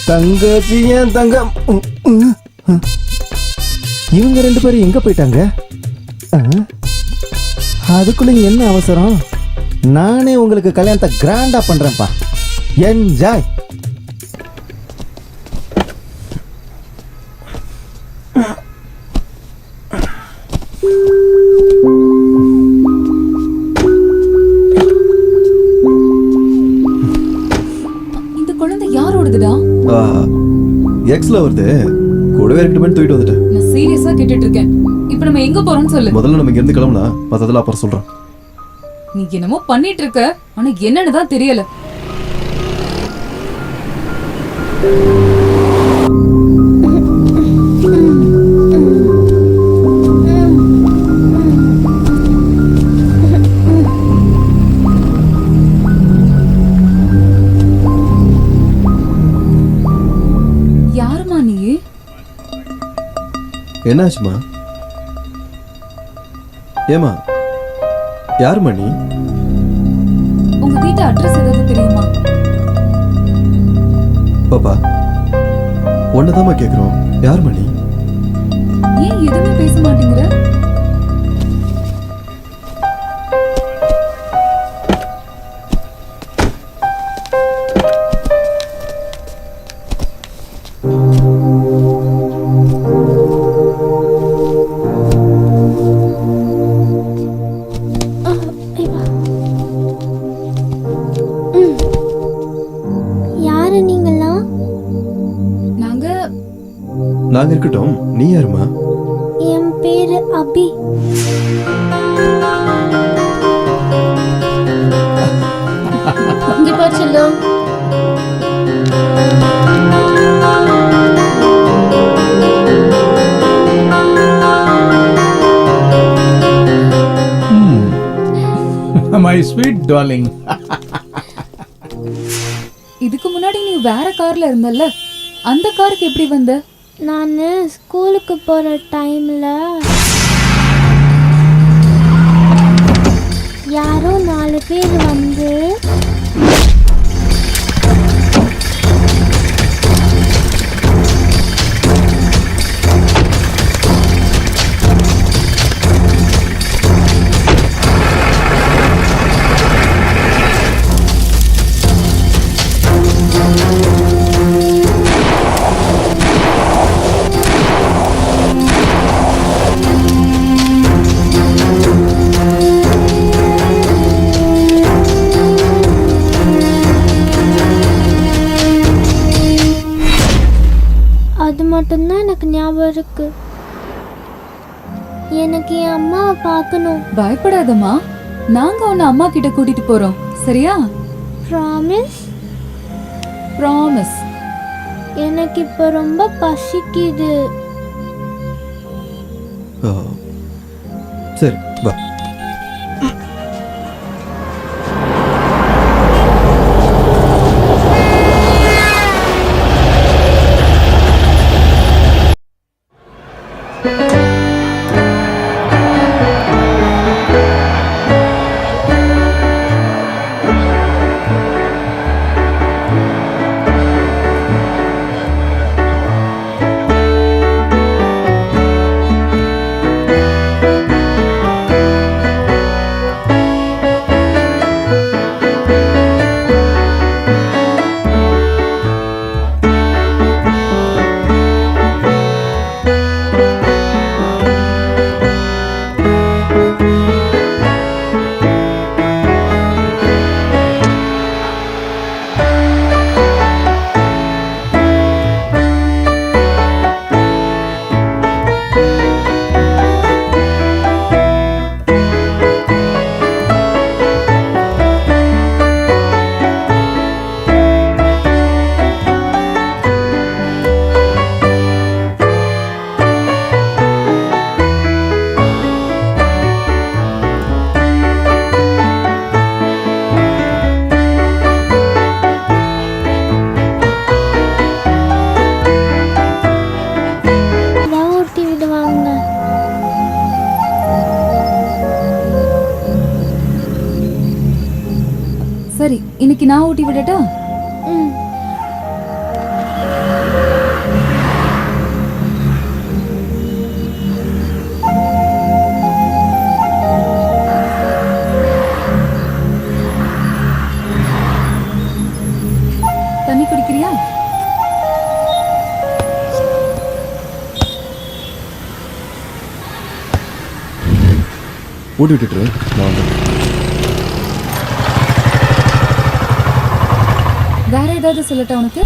தங்கச்சி ஏன் தங்கம். இவங்க ரெண்டு பேரும் எங்க போயிட்டாங்க? அதுக்குள்ள என்ன அவசரம்? நானே உங்களுக்கு கல்யாணத்தை கிராண்டா பண்றேன்ப்பா. என்ஜாய். இந்த குழந்தை யாரோடதுடா? எக்ஸ்ல வருது, கூடவே ரெக்கமெண்ட் தூக்கிட்டு வந்துட்டேன். நான் சீரியஸா கேட்டுட்டு இருக்கேன். இப்போ நம்ம எங்க போறோம்னு சொல்லு. முதல்ல நம்ம இங்க இருந்து கிளம்புனா மத்ததெல்லாம் அப்புறம் சொல்றேன். நீ என்னமோ பண்ணிட்டு இருக்க, ஆனா என்னன்னு தான் தெரியல. யாருமா நீ? என்னாச்சுமா? ஏமா, யாருமா நீ? உங்க வீட்டு அட்ரஸ் ஏதாவது தெரியுமா? பாப்பா, ஒன்னதாமா கேக்குறோம். யாருமா நீ? ஏன் எதுவுமே பேச மாட்டேங்கிற? நாங்க இருக்கட்டும், நீ யாருமா? என் பேரு அபி. இங்க பாரு செல்லம். My sweet darling. இதுக்கு முன்னாடி நீ வேற கார்ல இருந்தல்ல, அந்த காருக்கு எப்படி வந்த? நான் ஸ்கூலுக்கு போகிற டைமில் யாரோ 4 பேர் வந்து அது மட்டும்தான் எனக்கு ஞாபகம் இருக்கு. எனக்கு என் அம்மாவை பார்க்கணும். பயப்படாதம்மா, நாங்க உன்னை அம்மா கிட்ட கூட்டிட்டு போறோம், சரியா? ப்ராமிஸ்? ப்ராமிஸ். எனக்கு இப்போ ரொம்ப பசிக்குது. சரி வா. சரி, இன்னைக்கு நான் ஊட்டி விடட்டா? தண்ணி குடிக்கிறியா? ஊட்டி விட்டுட்டு நான் வேற ஏதாவது சொல்லட்டா உனக்கு?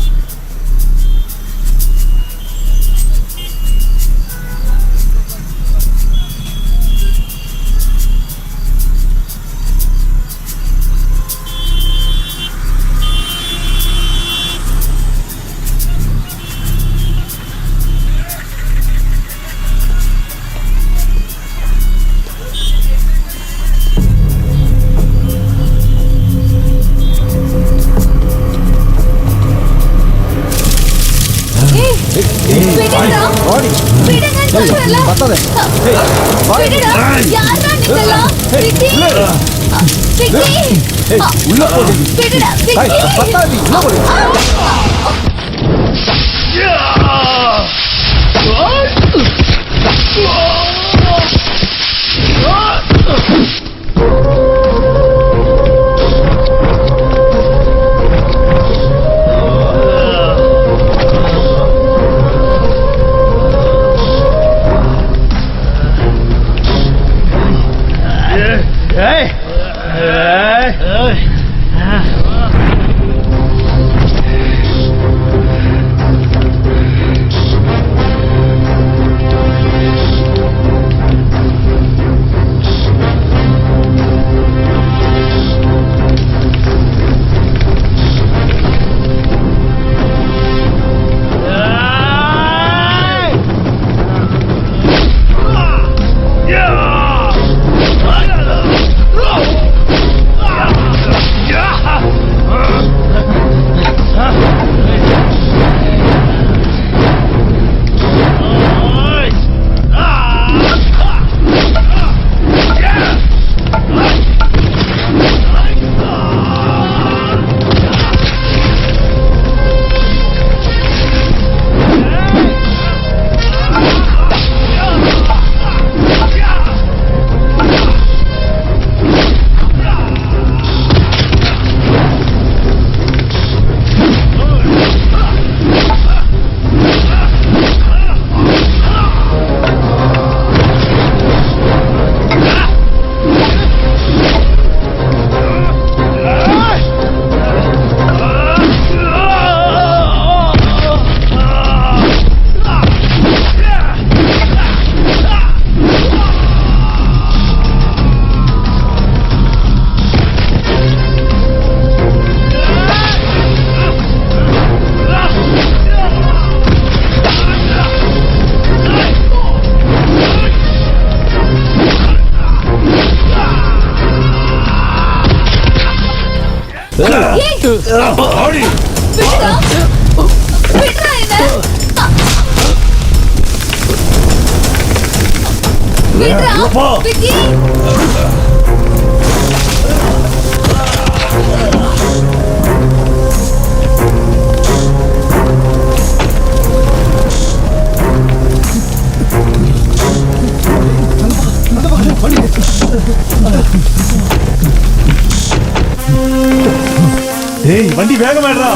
டேய் வண்டி வேகமாடா.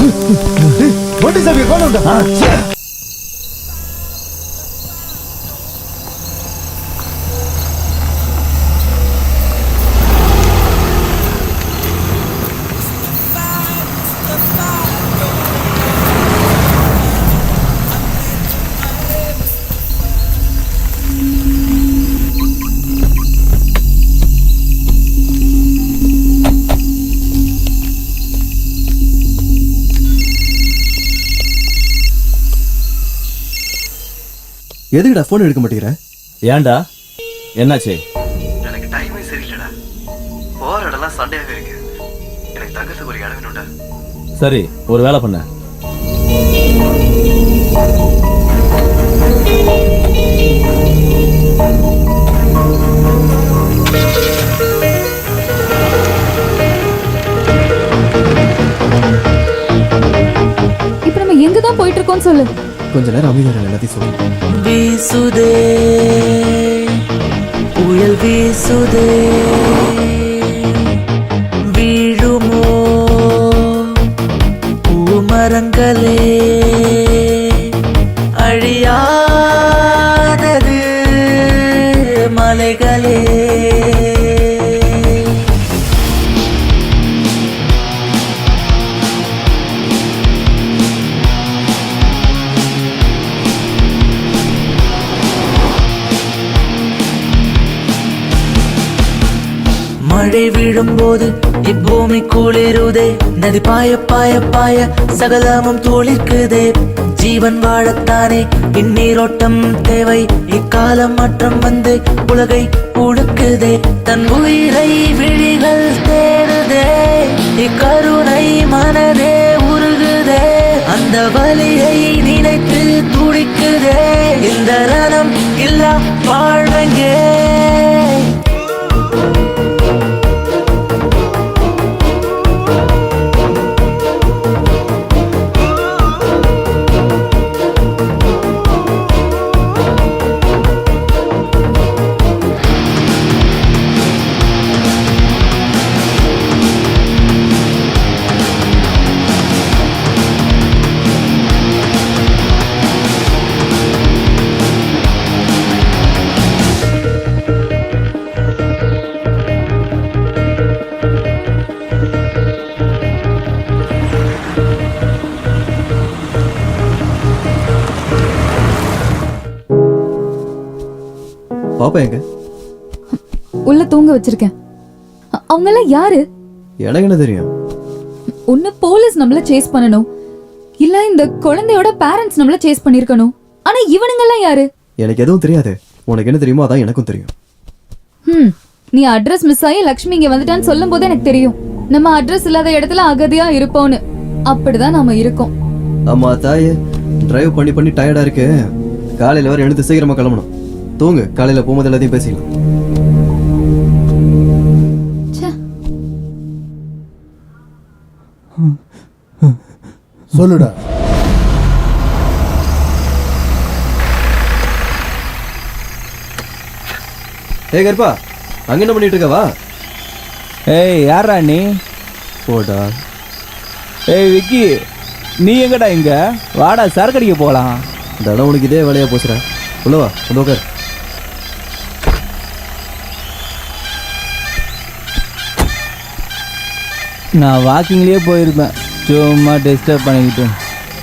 வண்டி சாவியை கொண்டு வா. எதுக்குடா போன் எடுக்க மாட்டேங்கிற? ஏன்டா என்னாச்சு? எனக்கு டைமே சரியில்லடா. போற இடம்லாம் சண்டையாவே இருக்கு. எனக்கு தங்கத்துக்கு ஒரு இடம் வேணும்டா. சரி ஒரு வேலை பண்ண. இப்ப நம்ம எங்க தான் போயிட்டு இருக்கோம் சொல்லு. கொஞ்ச நேரம் அமைதியா எல்லாத்தையும் சொல்லு. வீசுதே புயல் வீசுதே வீழுமோ பூமரங்களே அழியாதது மலைகளே மழை விழும்போது இப்பூமி குளிருதே நதி பாய பாய பாய சகலமும் துளிர்க்குதே ஜீவன் வாழத்தானே இந்நீரோட்டம் தேவை இக்காலம் மாற்றம் வந்து உலகை உழுக்குதே தன் உயிரை விழிகள் தேடுதே இக்கருணை மனதே உருகுதே அந்த வலியை நினைத்து துடிக்குதே இந்த ரணம் இல்லா வாழ்வெங்கே பாப்பா எங்க? உள்ள தூங்க வச்சிருக்கேன். அவங்க எல்லாம் யாரு? எனக்கு என்ன தெரியும்? ஒண்ணு போலீஸ் நம்மள சேஸ் பண்ணணும், இல்ல இந்த குழந்தையோட பேரண்ட்ஸ் நம்மள சேஸ் பண்ணிருக்கணும். ஆனா இவனுங்க எல்லாம் யாரு? எனக்கு எதுவும் தெரியாது. உனக்கு என்ன தெரியுமோ அதான் எனக்கும் தெரியும். நீ அட்ரஸ் மிஸ் ஆகி லக்ஷ்மி இங்க வந்துட்டான்னு சொல்லும் போது எனக்கு தெரியும் நம்ம அட்ரஸ் இல்லாத இடத்துல அகதியா இருப்போம்னு. அப்படிதான் நாம இருக்கோம். அம்மா தாயே, டிரைவ் பண்ணி பண்ணி டயர்டா இருக்கு. காலையில வர எழுந்து சீக்கிரமா கிளம்பணும். தூங்கு, காலையில போகும்போது எல்லாத்தையும் பேசிக்கலாம். சொல்லுடா. ஏய் கருப்பா, அங்க என்ன பண்ணிட்டு இருக்கவா? ஏய் யாரா நீ? போடா. ஏய் விக்கி, நீ எங்கடா இங்க? வாடா சரக்கடிக்க போலாம். இந்த இடம் உனக்கு இதே வேலையா போச்சுடா. உள்ளவா வந்து உட்கார். நான் வாக்கிங்லேயே போயிருப்பேன், சும்மா டிஸ்டர்ப் பண்ணிக்கிட்டு.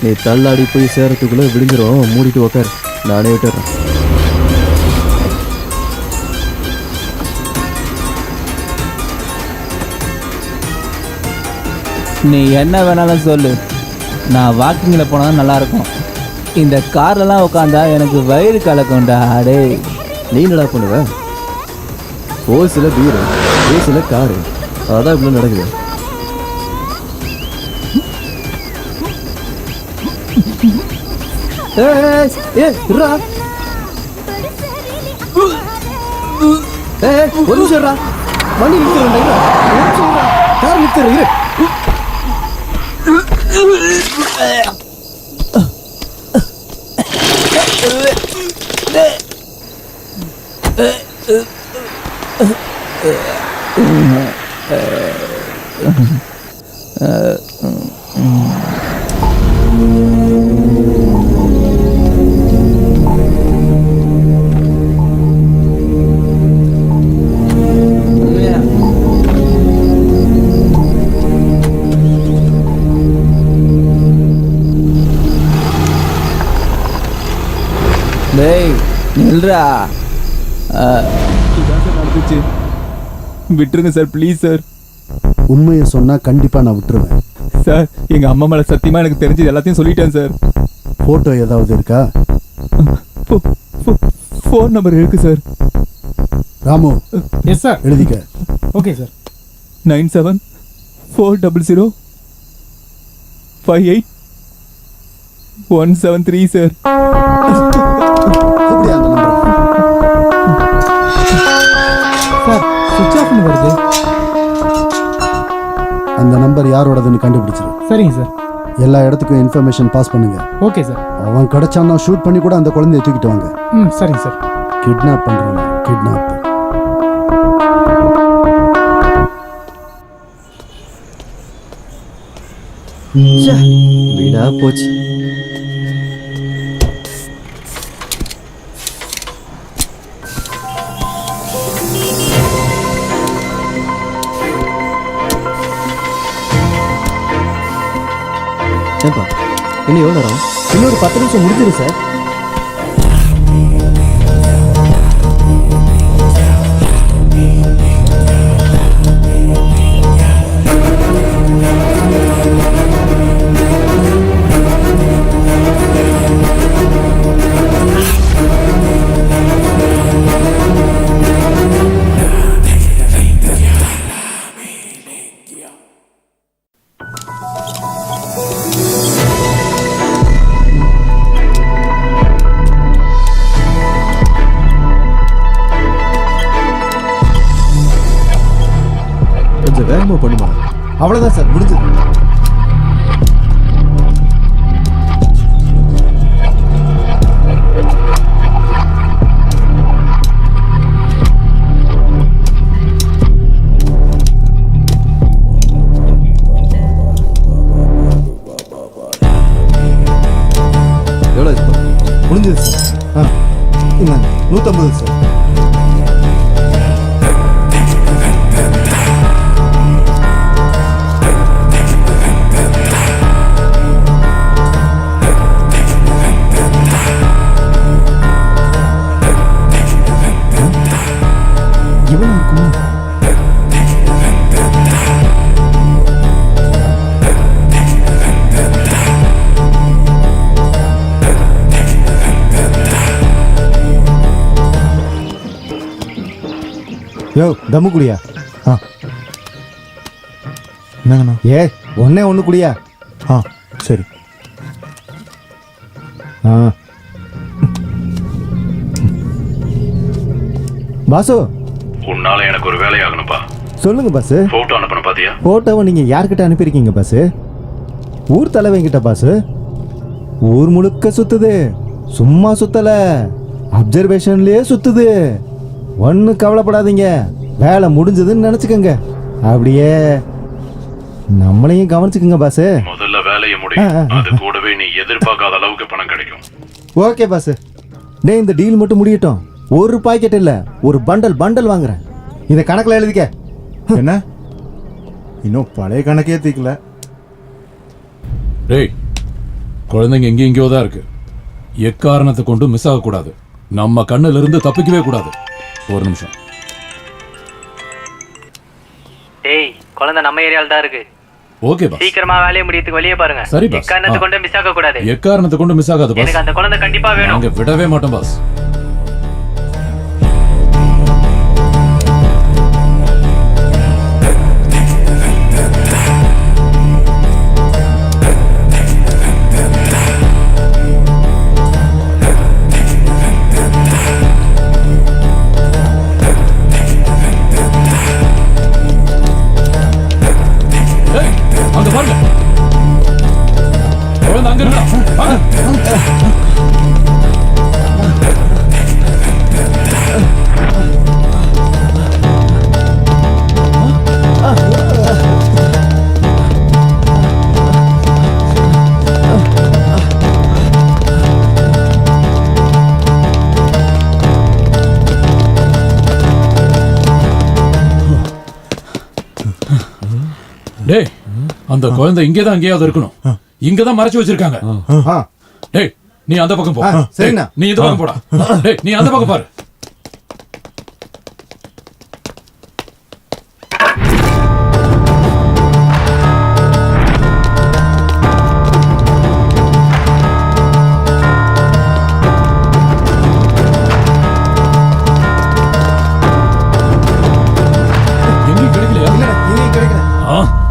நீ தள்ளாடி போய் சேரத்துக்குள்ள விழுந்துரும். மூடிட்டு உட்கார், நானே விட்டுறேன். நீ என்ன வேணாலும் சொல்லு, நான் வாக்கிங்கில் போனால் நல்லா இருக்கும். இந்த கார்லலாம் உட்காந்தா எனக்கு வயிறு கலக்கும்டா. அடே நீ என்னடா பண்ணுவ? ஓசில பீரு, ஏசில காரு, அதான் இப்படி நடக்குது. இருடா. ஒரு நிமிஷம் இருடா. வண்டி நிறுத்துறேன்டா. ஒரு நிமிஷம் இருடா. கார் நிறுத்துறேன் இரு. டேய் நில்றா. நடந்துச்சு, விட்டுருங்க சார் ப்ளீஸ் சார். உண்மையை சொன்னா கண்டிப்பா நான் விட்டுருவேன் சார். எங்க அம்மா மேல சத்தியமா எனக்கு தெரிஞ்சது எல்லாத்தையும் சொல்லிட்டேன் சார். போட்டோ ஏதாவது இருக்கா? ஃபோன் நம்பர் இருக்கு சார். Ramu, yes sir. எழுதிக்க. Okay sir. 9740058173 சார். சார் சுவிட்ச் ஆஃப்னு வருது. அந்த நம்பர் யாரோடதுன்னு கண்டுபிடிச்சிரு. சரிங்க சார். எல்லா இடத்துக்கும் இன்ஃபர்மேஷன் பாஸ் பண்ணுங்க. Okay sir. அவன் கிடைச்சான்னா ஷூட் பண்ணி கூட அந்த குழந்தைய தூக்கிட்டு வாங்க. சரிங்க சார். கிட்னாப் பண்றாங்க, கிட்னாப். வீடா போச்சு. ஏப்பா இன்னும் எவ்வளோ நேரம்? இன்னொரு 10 நிமிஷம் முடிஞ்சிடும் சார். கொஞ்சம் வேகமாக பண்ணுமா? அவ்வளோதான் சார், முடிஞ்சது. எவ்வளோ இப்போ? முடிஞ்சது சார். இந்தாங்க 150 சார். யோ தம்மு குடியா? என்னங்கண்ணா? ஒன்னே ஒன்று குடியா? சரி. பாசு, உன்னால எனக்கு ஒரு வேலையாகணும்பா. சொல்லுங்க பாசு. போட்டோ அனுப்பணும் பாத்தியா? போட்டோவை நீங்க யார்கிட்ட அனுப்பியிருக்கீங்க பாசு? ஊர் தலைவங்கிட்ட பாசு. ஊர் முழுக்க சுத்துது, சும்மா சுத்தல, அப்சர்வேஷன்லயே சுத்துது. ஒன்னும் கவலைப்படாதீங்க, வேலை முடிஞ்சதுன்னு நினைச்சுக்கோங்க. அப்படியே நம்மளையும் கவனிச்சுக்கோங்க பாசு. முதல்ல வேலையை முடியும், அது கூடவே நீ எதிர்பார்க்காத அளவுக்கு பணம் கிடைக்கும். ஓகே பாசு. டேய் இந்த டீல் மட்டும் முடியட்டும். ஒரு பாக்கெட் இல்ல, ஒரு பண்டல் பண்டல் வாங்குறேன். இதை கணக்குல எழுதிக்க. என்ன இன்னும் பழைய கணக்கே தீக்கல? டேய் குழந்தைங்க எங்கேயும் எங்கேயோ தான் இருக்கு. எக்காரணத்தை கொண்டு மிஸ் ஆகக்கூடாது. நம்ம கண்ணுல இருந்து தப்பிக்கவே கூடாது. ஒரு நிமிஷம். டேய் குழந்தை நம்ம ஏரியால தான் இருக்கு. Okay boss. சீக்கிரமா வேலையை முடியறதுக்கு வெளியே பாருங்க. சரி பாஸ். எக்காரணத்தை கொண்டு மிஸ் ஆக கூடாது. எக்காரணத்தை கொண்டு மிஸ் ஆகாது பாஸ். எனக்கு அந்த குழந்தை கண்டிப்பா வேணும். நாங்க விடவே மாட்டோம் பாஸ். அந்த குழந்தை இங்கேதான் எங்கேயாவது இருக்கணும். இங்கதான் மறைச்சு வச்சிருக்காங்க. டேய் நீ அந்த பக்கம் போ. சரிண்ணா. நீ இந்த பக்கம் போடா. டேய் நீ அந்த பக்கம் பாரு.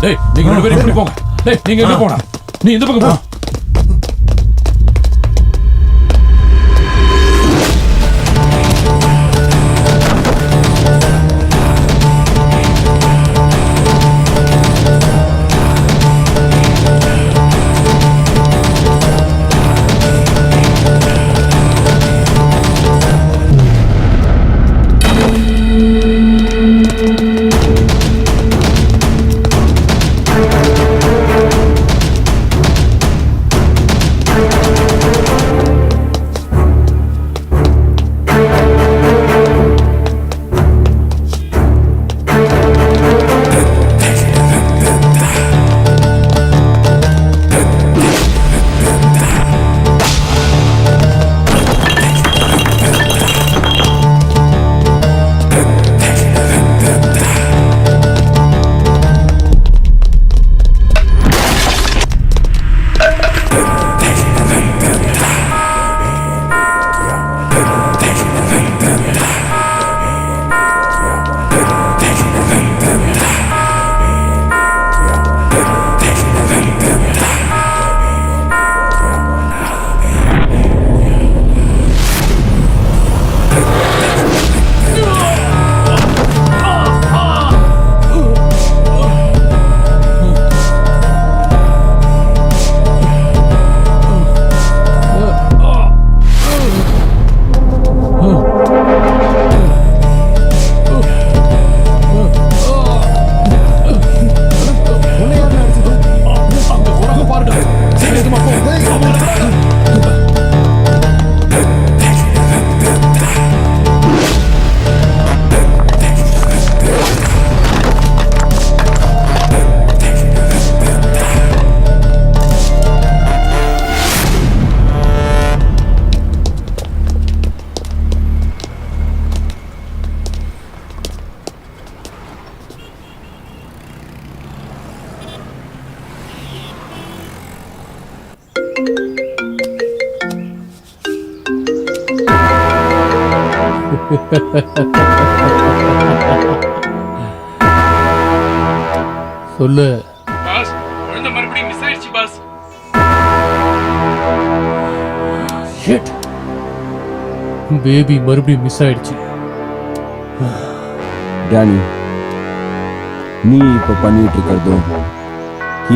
டேய் நீங்க ரெண்டு பேரும் இப்படி போங்க. டேய் நீங்க எங்க போனா? நீ இந்த பக்கம் போ. சொல்லு. பாஸ் குழந்தை மறுபடியும் மிஸ் ஆயிடுச்சு பாஸ். ஷிட். பேபி மறுபடியும் மிஸ் ஆயிடுச்சு. டானி நீ இப்ப பண்ணிட்டு இருக்கிறதோ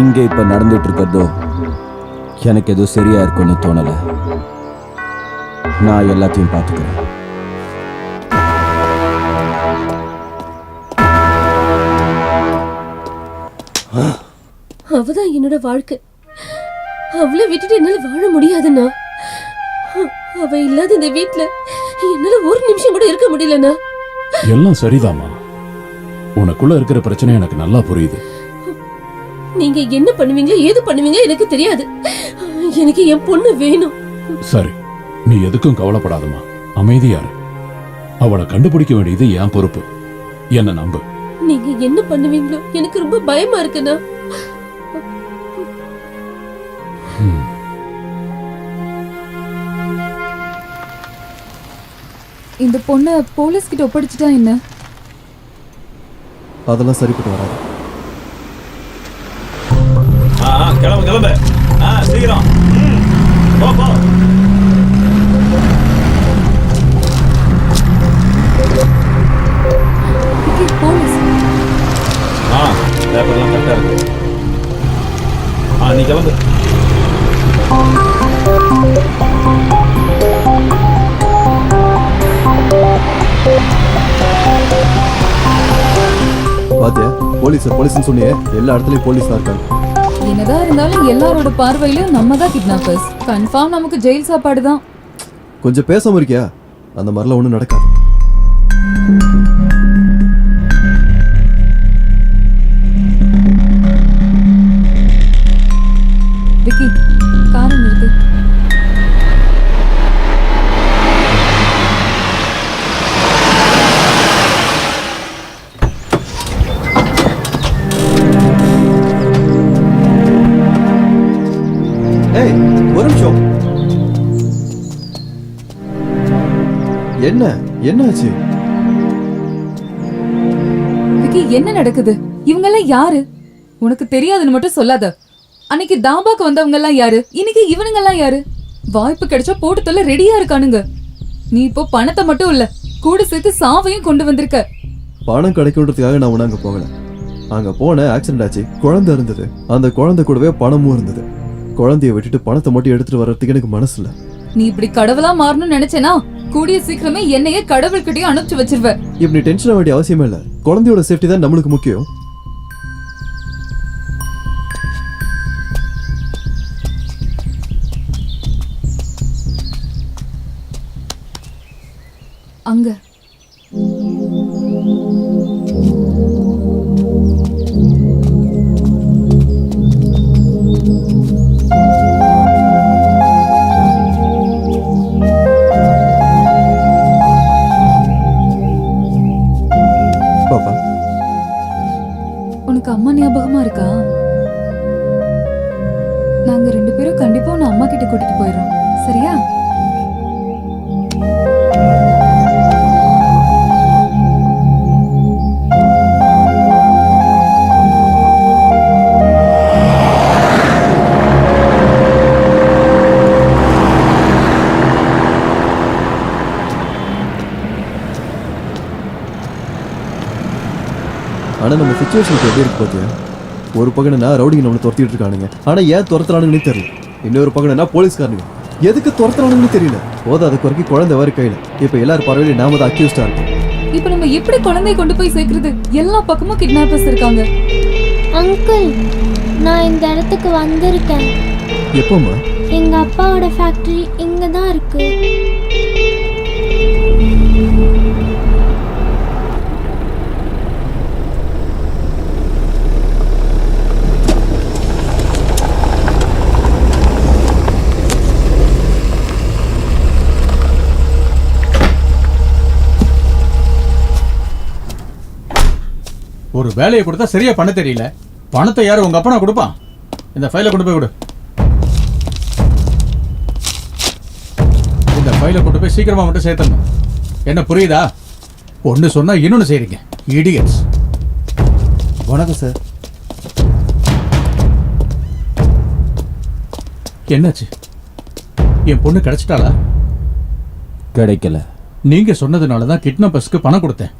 இங்க இப்ப நடந்துட்டு இருக்கிறதோ எனக்கு ஏதோ சரியா இருக்கும்னு தோணல. நான் எல்லாத்தையும் பார்த்துக்கிறேன். அவதான் என்னோட வாழ்க்கை. அவளை விட்டுட்டு என்னால வாழ முடியாதுண்ணா. அவ இல்லாத இந்த வீட்டுல என்னால ஒரு நிமிஷம் கூட இருக்க முடியலண்ணா. எல்லாம் சரிதாமா. உனக்குள்ள இருக்கிற பிரச்சனை எனக்கு நல்லா புரியுது. நீங்க என்ன பண்ணுவீங்களோ ஏது பண்ணுவீங்களோ எனக்கு தெரியாது. எனக்கு என் பொண்ணு வேணும். சரி நீ எதுக்கும் கவலைப்படாதமா. அமைதியாரு. அவளை கண்டுபிடிக்க வேண்டியது என் பொறுப்பு. என்ன நம்பு. நீங்க என்ன பண்ணுவீங்களோ எனக்கு ரொம்ப பயமா இருக்குண்ணா. இந்த பொண்ணை போலீஸ் கிட்ட ஒப்படைச்சிட்டா என்ன? அதெல்லாம் சரிப்பட்டு வராது. கிளம்பு கிளம்பு. சீக்கிரம் போ போ. போலீஸ். பேப்பர்லாம் கரெக்டா இருக்கு. நீ கிளம்பு. பாத்தியா போலீஸ்னு சொன்னியே, எல்லா இடத்துலயும் போலீஸ் தான் இருக்காங்க. என்னதான் இருந்தாலும் எல்லாரோட பார்வையிலும் நம்ம தான் கிட்னாப்பர்ஸ். கன்ஃபார்ம் நமக்கு ஜெயில் சாப்பாடு தான். கொஞ்சம் பேசாம இருக்கியா? அந்த மாதிரிலாம் ஒண்ணும் நடக்காது. விக்கி காரை நிறுத்து. ஏய் ஒரு நிமிஷம். என்னாச்சு? விக்கி என்ன நடக்குது? இவங்க எல்லாம் யாரு? உனக்கு தெரியாதுன்னு மட்டும் சொல்லாத. அன்னைக்கு தாபாக்கு வந்தவங்க எல்லாம் யாரு? இன்னைக்கு இவனுங்க எல்லாம் யாரு? வாய்ப்பு கிடைச்சா போட்டு தொல்ல ரெடியா இருக்கானுங்க. நீ இப்போ பணத்தை மட்டும் இல்ல கூட சேர்த்து சாவையும் கொண்டு வந்திருக்க. பணம் கிடைக்கும்ன்றதுக்காக நான் அங்க போகல. அங்க போன ஆக்சிடென்ட் ஆச்சு, குழந்தை இருந்தது. அந்த குழந்தை கூடவே பணமும் இருந்தது. குழந்தைய விட்டுட்டு பணத்தை மட்டும் எடுத்துட்டு வர்றதுக்கு எனக்கு மனசு இல்ல. நீ இப்படி கடவுளா மாறணும்னு நினைச்சேனா கூடிய சீக்கிரமே என்னையே கடவுள்கிட்டயே அனுப்பிச்சு வச்சிருவ. இப்படி டென்ஷன் ஆக வேண்டிய அவசியமே இல்ல. குழந்தையோட சேஃப்டி தான் நம்மளுக்கு முக்கியம். அங்க பாப்பா, உனக்கு அம்மா ஞாபகமா இருக்கா? நாங்க 2 பேரும் கண்டிப்பா உன்னை அம்மா கிட்ட கூட்டிட்டு போயிடுறோம், சரியா? ஆனா நம்ம சிச்சுவேஷனுக்கு எப்படி இருக்கு பாத்தியா? ஒரு பக்கம் ரவுடிங்க நம்மளை துரத்திட்டு இருக்கானுங்க. ஆனா ஏன் துரத்துறானுங்கன்னு தெரியல. இன்னொரு பக்கம் போலீஸ்காரனுங்க எதுக்கு துரத்துறானுங்கன்னு தெரியல. போதாத குறைக்கு குழந்தை வர கையில. இப்ப எல்லாரும் பார்வையில நாம தான் அக்யூஸ்டா இருக்கோம். இப்ப நம்ம எப்படி குழந்தையை கொண்டு போய் சேர்க்கிறது? எல்லா பக்கமும் கிட்னாப்பர்ஸ் இருக்காங்க. அங்கிள், நான் இந்த இடத்துக்கு வந்திருக்கேன். எப்போம்மா? எங்க அப்பாவோட ஃபேக்டரி இங்க தான் இருக்கு. ஒரு வேலையை கொடுத்தா சரியா பண்ண தெரியல. பணத்தை யாரும் உங்க அப்பனா கொடுப்பான்? இந்த ஃபைலை கொண்டு போய் கொடு. இந்த ஃபைலை கொண்டு போய் சீக்கிரமா மட்டும் சேர்த்தணும். என்ன புரியுதா? ஒன்னு சொன்னா இன்னொன்னு செய்றீங்க, இடியட்ஸ். வணக்கம் சார். என்னாச்சு? என் பொண்ணு கிடைச்சிட்டாளா? கிடைக்கல. நீங்க சொன்னதுனால தான் கிட்னாப்பர்ஸ்க்கு பணம் கொடுத்தேன்.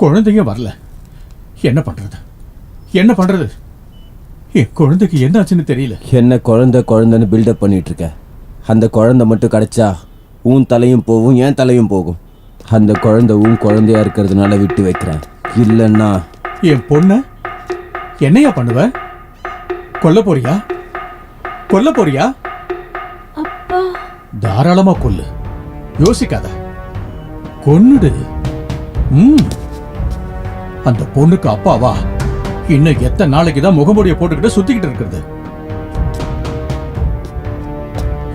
குழந்தைங்க வரல. என்ன பண்றது? என்ன பண்றது? என் குழந்தைக்கு என்ன ஆச்சுன்னு தெரியல. என்ன குழந்தைன்னு பில்டப் பண்ணிட்டு இருக்க? அந்த குழந்தை மட்டும் கிடைச்சா உன் தலையும் போகும், என் தலையும் போகும். அந்த குழந்தை உன் குழந்தையா இருக்கிறதுனால விட்டு வைக்கிறேன். இல்லைன்னா என் பொண்ணு என்னையா பண்ணுவ? கொல்ல போறியா? கொல்ல போறியா? அப்பா, தாராளமா கொல்லு, யோசிக்காத. கொன்னுடு. அந்த பொண்ணுக்கு அப்பாவா இன்னும் எத்தனை நாளைக்கு தான் முகமூடியை போட்டுக்கிட்டு சுத்திக்கிட்டு இருக்கிறது?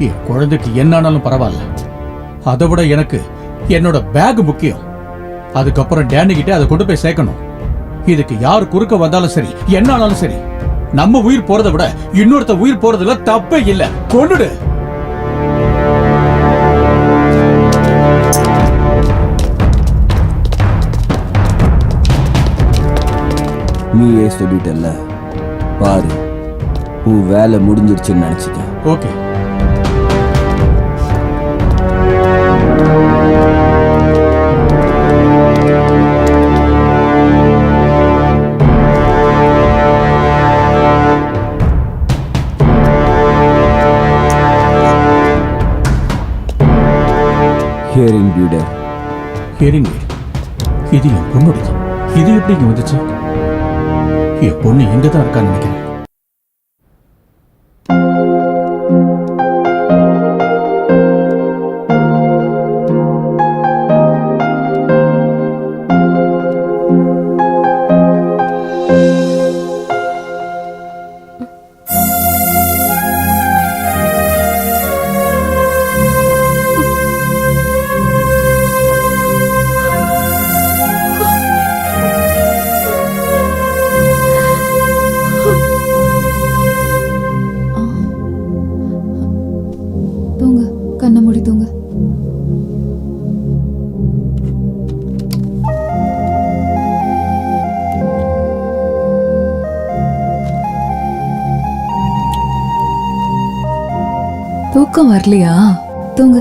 என் குழந்தைக்கு என்னானாலும் பரவாயில்ல. அதை விட எனக்கு என்னோட பேக் முக்கியம். அதுக்கப்புறம் டேனி கிட்ட அதை கொண்டு போய் சேர்க்கணும். இதுக்கு யார் குறுக்க வந்தாலும் சரி, என்ன ஆனாலும் சரி, நம்ம உயிர் போறதை விட இன்னொருத்த உயிர் போறதுல தப்பே இல்லை. கொன்னுடு. நீயே சொல்லிட்டல்ல, பாரு, உன் வேலை முடிஞ்சிருச்சுன்னு நினைச்சிக்க. Okay. Hearing feeder. Hearing aid. இது என் பொண்ணுடையது. இது எப்படி இங்க வந்துச்சு? என் பொண்ணு எங்க தான் இருக்கான்னு நினைக்கிறேன். தூக்கம் வரலையா? தூங்கு,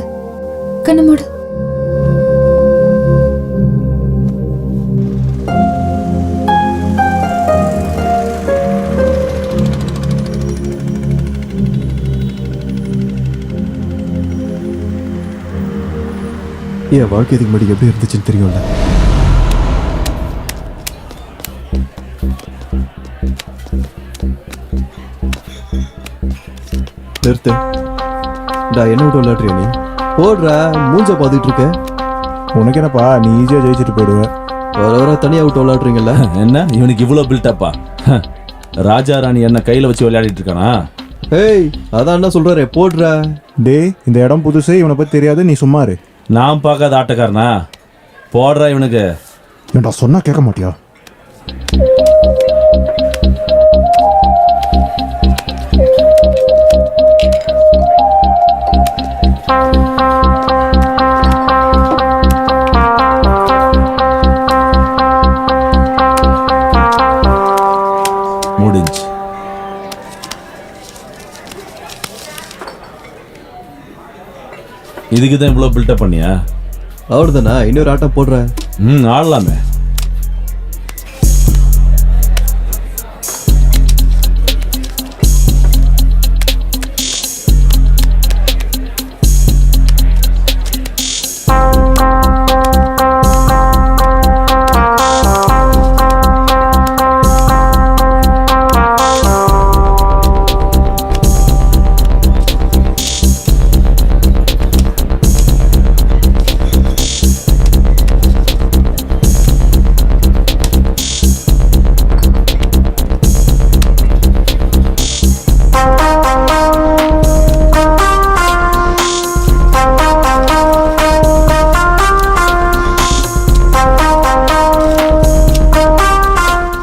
கண்ணு மூடு. என் வாழ்க்கை இதுக்கு முன்னாடி எப்படி இருந்துச்சுன்னு தெரியும்ல. நிறுத்து. என்ன விட்டு விளையாடுறியா நீ? போடுற மூஞ்ச பாத்துட்டு இருக்க. உனக்கு என்னப்பா, நீ ஈஸியா ஜெயிச்சுட்டு போயிடுவ. வர வர தனியா விட்டு விளையாடுறீங்கல்ல. என்ன இவனுக்கு இவ்வளவு பில்டப்பா? ராஜா ராணி என்ன கையில வச்சு விளையாடிட்டு இருக்கானா? ஏய், அதான் என்ன சொல்றாரு, போடுற. டேய், இந்த இடம் புதுசு, இவனை பத்தி தெரியாது, நீ சும்மா இரு. நான் பார்க்காத ஆட்டக்காரனா? போடுறா இவனுக்கு. ஏன்டா சொன்னா கேட்க மாட்டியா? முடிஞ்சு. இதுக்கு தான் இவ்வளவு பில்டப் பண்ணியா? அவ்வளவுதானா? இன்னொரு ஆட்டம் போடுற. ஆடலாமே.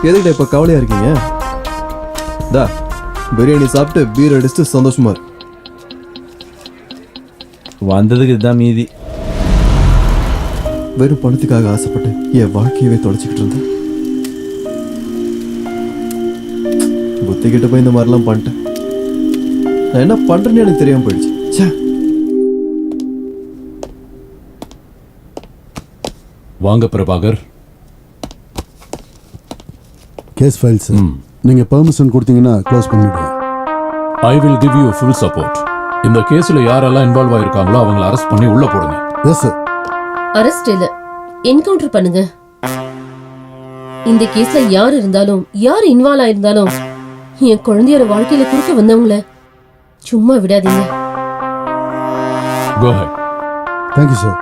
எதுக்கிட்ட இப்ப கவலையா இருக்கீங்க? தா பிரியாணி சாப்பிட்டு பீர் அடிச்சுட்டு சந்தோஷமா இருக்கு. வந்ததுக்கு இதுதான் மீதி. வெறும் பணத்துக்காக ஆசைப்பட்டு என் வாழ்க்கையவே தொலைச்சிக்கிட்டு இருந்தேன். புத்தி கிட்ட போய் இந்த மாதிரிலாம் பண்ணிட்டேன். நான் என்ன பண்றேன்னு எனக்கு தெரியாம போயிடுச்சு. வாங்க பிரபாகர். கேஸ் ஃபைல்ஸ் நீங்க பெர்மிஷன் கொடுத்தீங்கன்னா க்ளோஸ் பண்ணிடுவேன். I will give you full support. இந்த கேஸ்ல யாரெல்லாம் இன்வால்வ் ஆயிருக்காங்களோ அவங்களை அரெஸ்ட் பண்ணி உள்ள போடுங்க. Yes sir. அரெஸ்ட் இல்ல, என்கவுண்டர் பண்ணுங்க. இந்த கேஸ்ல யார் இருந்தாலும், யார் இன்வால்வ் ஆயிருந்தாலும் என் குழந்தையோட வாழ்க்கையில குறுக்க வந்தவங்கள சும்மா விடாதீங்க. Go ahead. Thank you sir.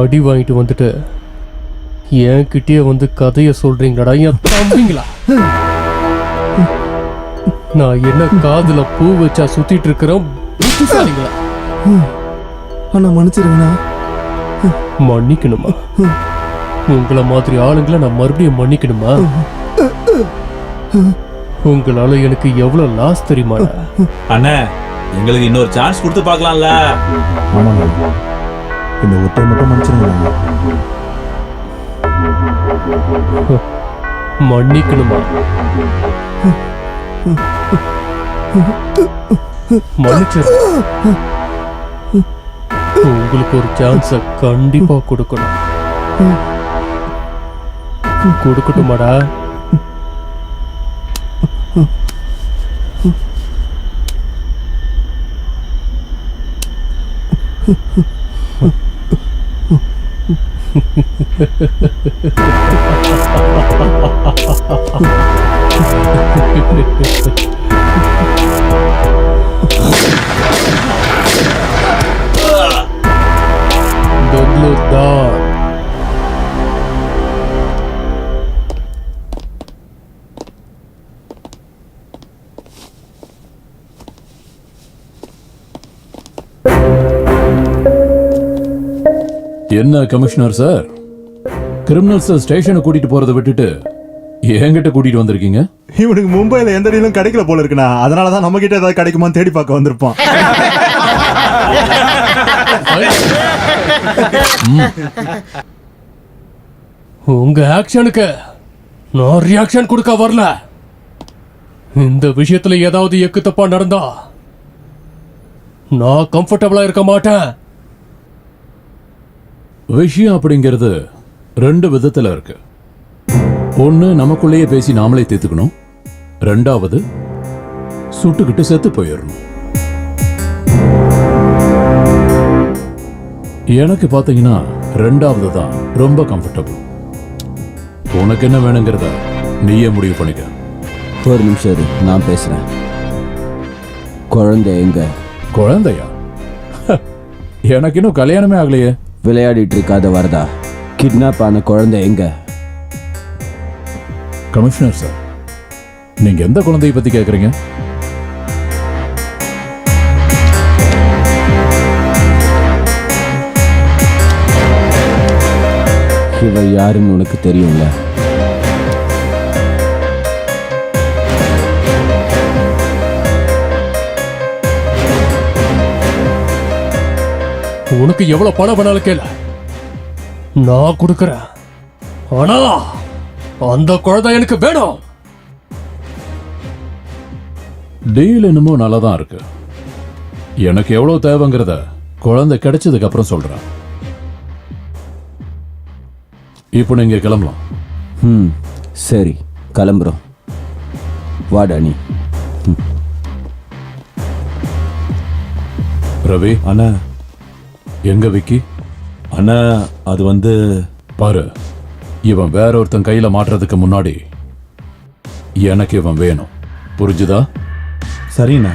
அடி வாங்கிட்டு வந்துட்டு என் கிட்டே வந்து கதைய சொல்றீங்களா என் தம்பிங்களா? நான் என்ன காதுல பூ வச்சா சுத்திட்டு இருக்கிறேன் புத்திசாலிங்களா? அண்ணா மன்னிச்சிருங்கண்ணா. மன்னிக்கணுமா? உங்களை மாதிரி ஆளுங்களை நான் மறுபடியும் மன்னிக்கணுமா? உங்களால எனக்கு எவ்வளவு லாஸ் தெரியுமா? அண்ணே, எங்களுக்கு இன்னொரு சான்ஸ் கொடுத்து பார்க்கலாம்ல. ஆமாண்ணா, இந்த ஒற்றை மட்டும் மன்னிச்சிருங்க. மன்னிக்கணுமா? மன்னிச்சிரு. உங்களுக்கு ஒரு சான்ஸ கண்டிப்பா கொடுக்கணும். கொடுக்கட்டுமாடா? Dodlodar. என்ன கமிஷனர் சார், கிரிமினல்ஸ் ஸ்டேஷனை கூட்டிட்டு போறதை விட்டுட்டு என்கிட்ட கூட்டிட்டு வந்திருக்கீங்க? இவனுக்கு மும்பைல எந்த டீலும் கிடைக்கல போல இருக்குண்ணா, அதனாலதான் நம்ம கிட்ட ஏதாவது கிடைக்குமான்னு தேடி பார்க்க வந்திருப்பான். உங்க ஆக்ஷனுக்கு நான் ரியாக்ஷன் கொடுக்க வரல. இந்த விஷயத்துல ஏதாவது எக்கு தப்பா நடந்தா நான் கம்ஃபர்டபுளா இருக்க மாட்டேன். விஷயம் அப்படிங்கிறது 2 விதத்துல இருக்கு. ஒண்ணு நமக்குள்ளேயே பேசி நாமளே தீர்த்துக்கணும். 2வது சுட்டுக்கிட்டு செத்து போயிடணும். எனக்கு பாத்தீங்கன்னா 2வது தான் ரொம்ப கம்ஃபர்டபுள். உனக்கு என்ன வேணுங்கிறத நீயே முடிவு பண்ணிக்க. ஒரு நிமிஷம் இரு, நான் பேசுறேன். குழந்தை எங்க? குழந்தையா? எனக்கு இன்னும் கல்யாணமே ஆகலையே. விளையாடிட்டு இருக்காத வரதா, கிட்னாப் ஆன குழந்தை எங்க? கமிஷனர் சார், நீங்க எந்த குழந்தையை பத்தி கேக்குறீங்க? இவ யாருன்னு உனக்கு தெரியும்ல? உனக்கு எவ்வளவு பணம் வேணாலும் கேள, நான் கொடுக்கறேன். ஆனா அந்த குழந்தை எனக்கு வேணும். டீல் என்னமோ நல்லாதான் இருக்கு. எனக்கு எவ்வளவு தேவைங்கிறத குழந்தை கிடைச்சதுக்கு அப்புறம் சொல்றேன். இப்போ நீங்க கிளம்பலாம். சரி, கிளம்புறோம். வாடா நீ. ரவி அண்ணா. எங்க விக்கி? அண்ணா அது வந்து பாரு, இவன் வேற ஒருத்தன் கையில மாட்டுறதுக்கு முன்னாடி எனக்கு இவன் வேணும். புரிஞ்சுதா? சரிண்ணா.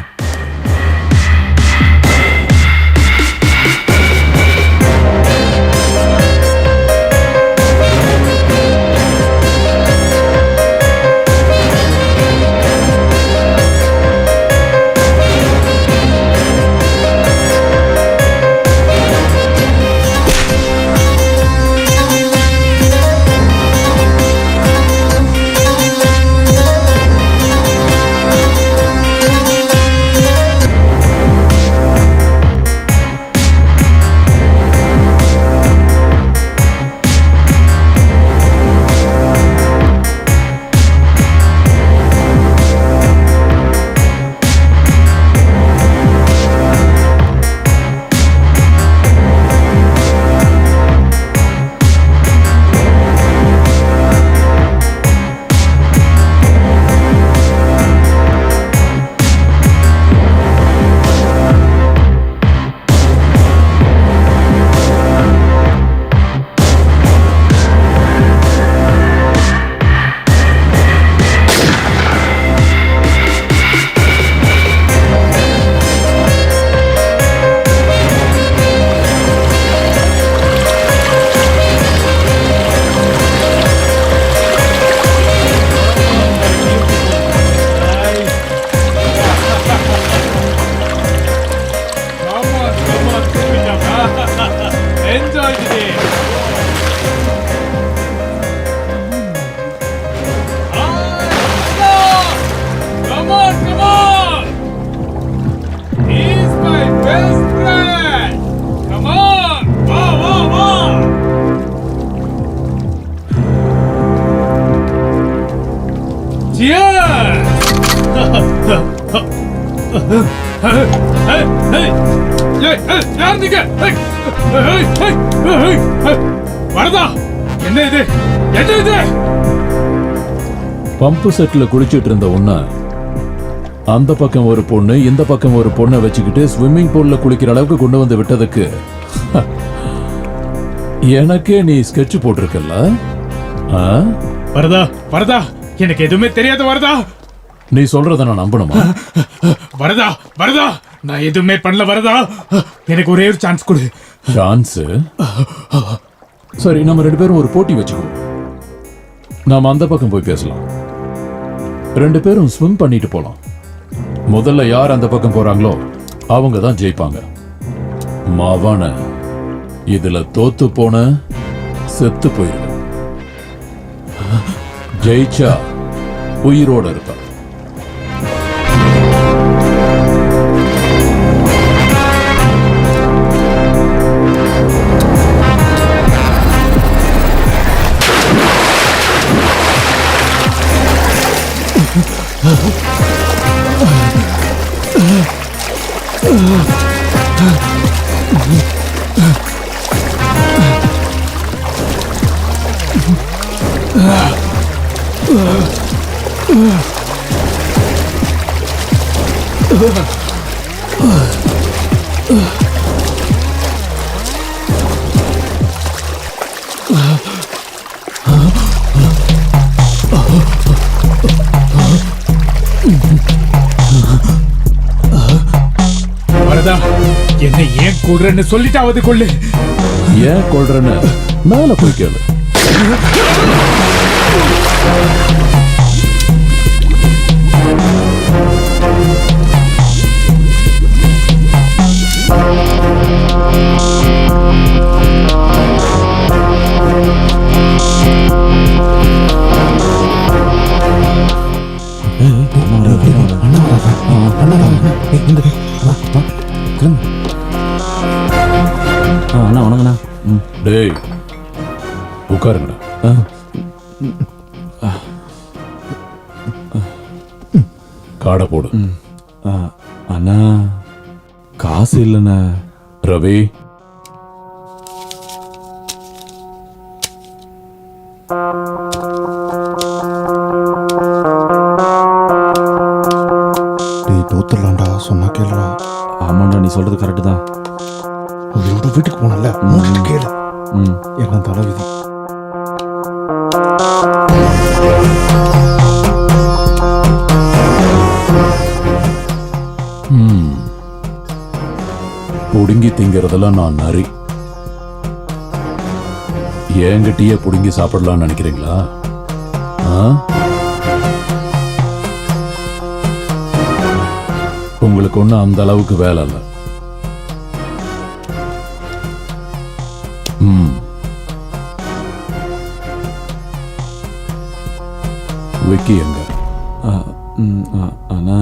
வரதா, என்ன இது? என்ன இது? பம்பு செட்ல குளிச்சிட்டு இருந்த உன்ன அந்த பக்கம் ஒரு பொண்ணு இந்த பக்கம் ஒரு பொண்ணை வச்சுக்கிட்டு ஸ்விம்மிங் பூல்ல குளிக்கிற அளவுக்கு கொண்டு வந்து விட்டதுக்கு எனக்கே நீ ஸ்கெட்ச் போட்டிருக்கல. வரதா வரதா, எனக்கு எதுவுமே தெரியாது வரதா. நீ சொல்றத நான் நம்பணுமா? வரதா வரதா, நான் எதுவுமே பண்ணல வரதா. எனக்கு ஒரே ஒரு சான்ஸ் கொடு. சான்ஸ்? சரி, நம்ம 2 பேரும் ஒரு போட்டி வச்சுக்குவோம். நாம அந்த பக்கம் போய் பேசலாம். 2 பேரும் ஸ்விம் பண்ணிட்டு போலாம். முதல்ல யார் அந்த பக்கம் போறாங்களோ அவங்க தான் ஜெயிப்பாங்க. மவன இதுல தோத்து போன செத்து போயிரு. ஜெயிச்சா உயிரோட இருப்ப. Oh அவ்வளவுதான். என்ன ஏன் கொல்றன்னு சொல்லிட்டாவது கொள்ளு. ஏன் கொள்றன்னு மேல போய் கேளு. அண்ணா வணங்கண்ணா. டேய் உட்காருங்கடா. காடை போடு. அண்ணா காசு இல்லைண்ணா. ரவி தோத்துடலாம்டா, சொன்னா கேளுடா. ஆமாண்டா, நீ சொல்றது கரெக்டு தான். உங்களோட வீட்டுக்கு போனல கேளு. எல்லாம் தலைவிதி. புடுங்கி திங்கிறதெல்லாம் நான் நரி. என்கிட்டயே புடுங்கி சாப்பிடலாம்னு நினைக்கிறீங்களா? உங்களுக்கு ஒண்ணு அந்த அளவுக்கு வேலை இல்ல. விக்கி எங்க? அண்ணா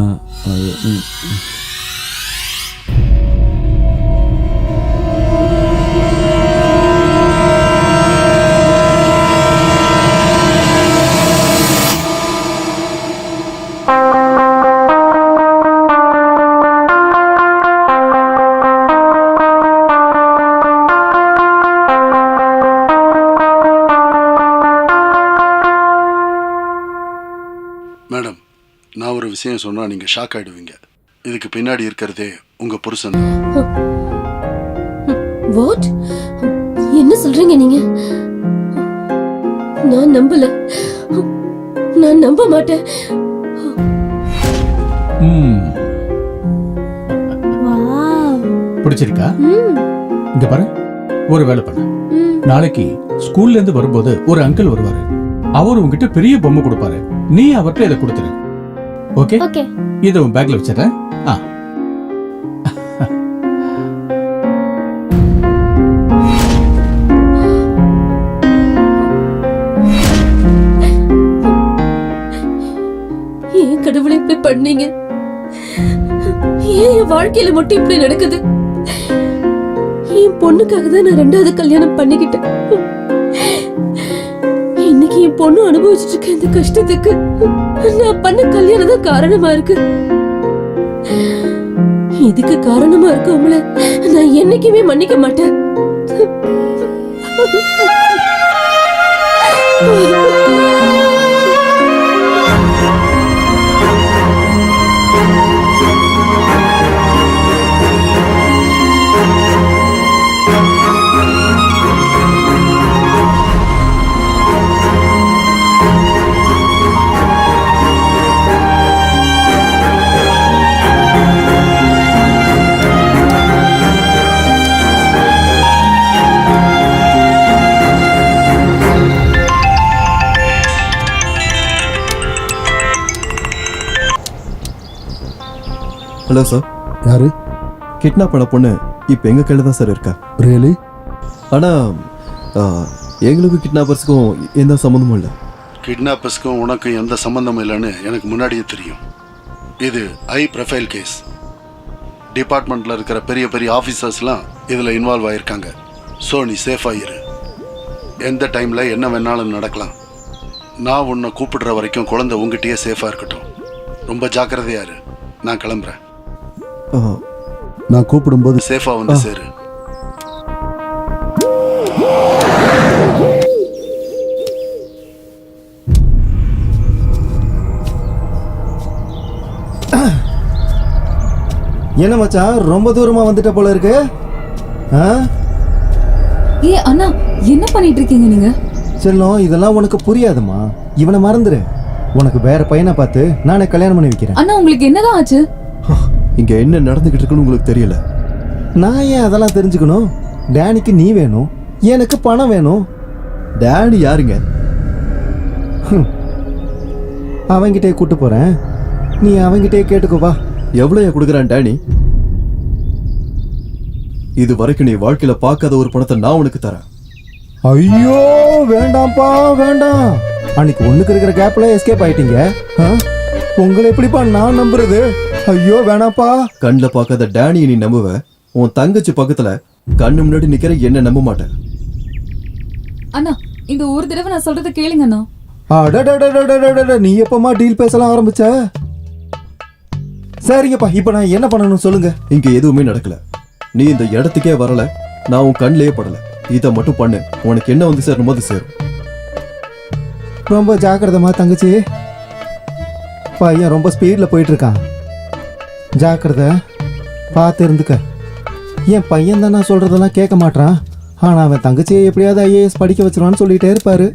மேடம், நான் ஒரு விஷயம் சொன்னா நீங்க ஷாக் ஆயிடுவீங்க. இதுக்கு பின்னாடி இருக்கிறதே உங்க புருஷன். வாட்? என்ன சொல்றீங்க நீங்க? நான் நம்பல. நான் நம்ப மாட்டேன். பிடிச்சிருக்கா? இங்க பாரு, ஒரு வேலை பண்ணு. நாளைக்கு ஸ்கூல்ல இருந்து வரும்போது ஒரு அங்கிள் வருவாரு. அவர் உங்ககிட்ட பெரிய பொம்மை கொடுப்பாரு. நீ அவர்கிட்ட இதை கொடுத்துரு. ஓகே? இதை உன் பேக்ல வச்சிடறேன். ஏன் கடவுளை இப்படி பண்ணீங்க? ஏன் என் வாழ்க்கையில மட்டும் இப்படி நடக்குது? என் பொண்ணுக்காக தான் நான் 2வது கல்யாணம் பண்ணிக்கிட்டேன். இன்னைக்கு என் பொண்ணு அனுபவிச்சுட்டு இருக்க இந்த கஷ்டத்துக்கு நான் பண்ண கல்யாணம் தான் காரணமா இருக்கு. இதுக்கு காரணமா இருக்கவங்கள நான் என்னைக்குமே மன்னிக்க மாட்டேன். Hello sir. யாரு? கிட்னாப் பண்ண பொண்ணு இப்போ எங்க கையில தான் சார் இருக்கா. ரியலி? ஆனா எங்களுக்கும் கிட்னாப்பர்ஸ்க்கும் எந்த சம்மந்தமும் இல்லை. கிட்னாப்பர்ஸ்க்கும் உனக்கும் எந்த சம்பந்தமும் இல்லைன்னு எனக்கு முன்னாடியே தெரியும். இது ஹை ப்ரொஃபைல் கேஸ். டிபார்ட்மெண்ட்ல இருக்கிற பெரிய பெரிய ஆஃபீஸர்ஸ்லாம் இதில் இன்வால்வ் ஆகியிருக்காங்க. ஸோ நீ சேஃபாக இரு. எந்த டைமில் என்ன வேணாலும் நடக்கலாம். நான் உன்னை கூப்பிடுற வரைக்கும் குழந்தை உங்ககிட்டயே சேஃபாக இருக்கட்டும். ரொம்ப ஜாக்கிரதையா இரு. நான் கிளம்புறேன். நான் கூப்பிடும்போது சேஃபாக வந்து சேரு. என்ன மச்சான், ரொம்ப தூரமா வந்துட்ட போல இருக்கு. அண்ணா, என்ன பண்ணிட்டு இருக்கீங்க நீங்க? செல்லம், இதெல்லாம் உனக்கு புரியாதுமா. இவனை மறந்துரு. உனக்கு வேற பையனை பார்த்து நானே கல்யாணம் பண்ணி வைக்கிறேன். அண்ணா, உங்களுக்கு என்னதான் ஆச்சு? இங்க என்ன நடந்துகிட்டு இருக்குன்னு உங்களுக்கு தெரியல. நான் ஏன் அதெல்லாம் தெரிஞ்சுக்கணும்? டேனிக்கு நீ வேணும், எனக்கு பணம் வேணும். டேனி யாருங்க? அவங்கிட்டே கூட்டு போறேன், நீ அவங்கிட்டே கேட்டுக்கோ வா. எவ்வளவு கொடுக்குறான் டேனி? இது வரைக்கும் நீ வாழ்க்கையில பார்க்காத ஒரு பணத்தை நான் உனக்கு தரேன். ஐயோ வேண்டாம்ப்பா வேண்டாம். அன்னைக்கு ஒண்ணுக்கு இருக்கிற கேப்ல எஸ்கேப் ஆயிட்டீங்க. உங்களை எப்படிப்பா நான் நம்புறது? ஐயோ வேணாம்ப்பா. கண்ணில் பார்க்காத டேனியை நீ நம்புவ, உன் தங்கச்சி பக்கத்துல கண்ணு முன்னாடி நிக்கிற என்ன நம்ப மாட்டேன். அண்ணா இந்த ஒரு தடவை நான் சொல்றதை கேளுங்க அண்ணா. நீ எப்பமா டீல் பேசலாம் ஆரம்பிச்ச? சரிங்கப்பா, இப்ப நான் என்ன பண்ணணும் சொல்லுங்க. இங்க எதுவுமே நடக்கல, நீ இந்த இடத்துக்கே வரல, நான் உன் கண்ணிலேயே படல. இதை மட்டும் பண்ணு, உனக்கு என்ன வந்து சேரணும் போது சேரும். ரொம்ப ஜாக்கிரதமா தங்கச்சி, பையன் ரொம்ப ஸ்பீட்ல போயிட்டு இருக்கான். ஜாக்கிரதை, பார்த்து இருந்துக்க. என் பையன் தான் நான் சொல்றதெல்லாம் கேட்க மாட்டான். ஆனா அவன் தங்கச்சியை எப்படியாவது ஐஏஎஸ் படிக்க வச்சிருவான்னு சொல்லிட்டே இருப்பாரு.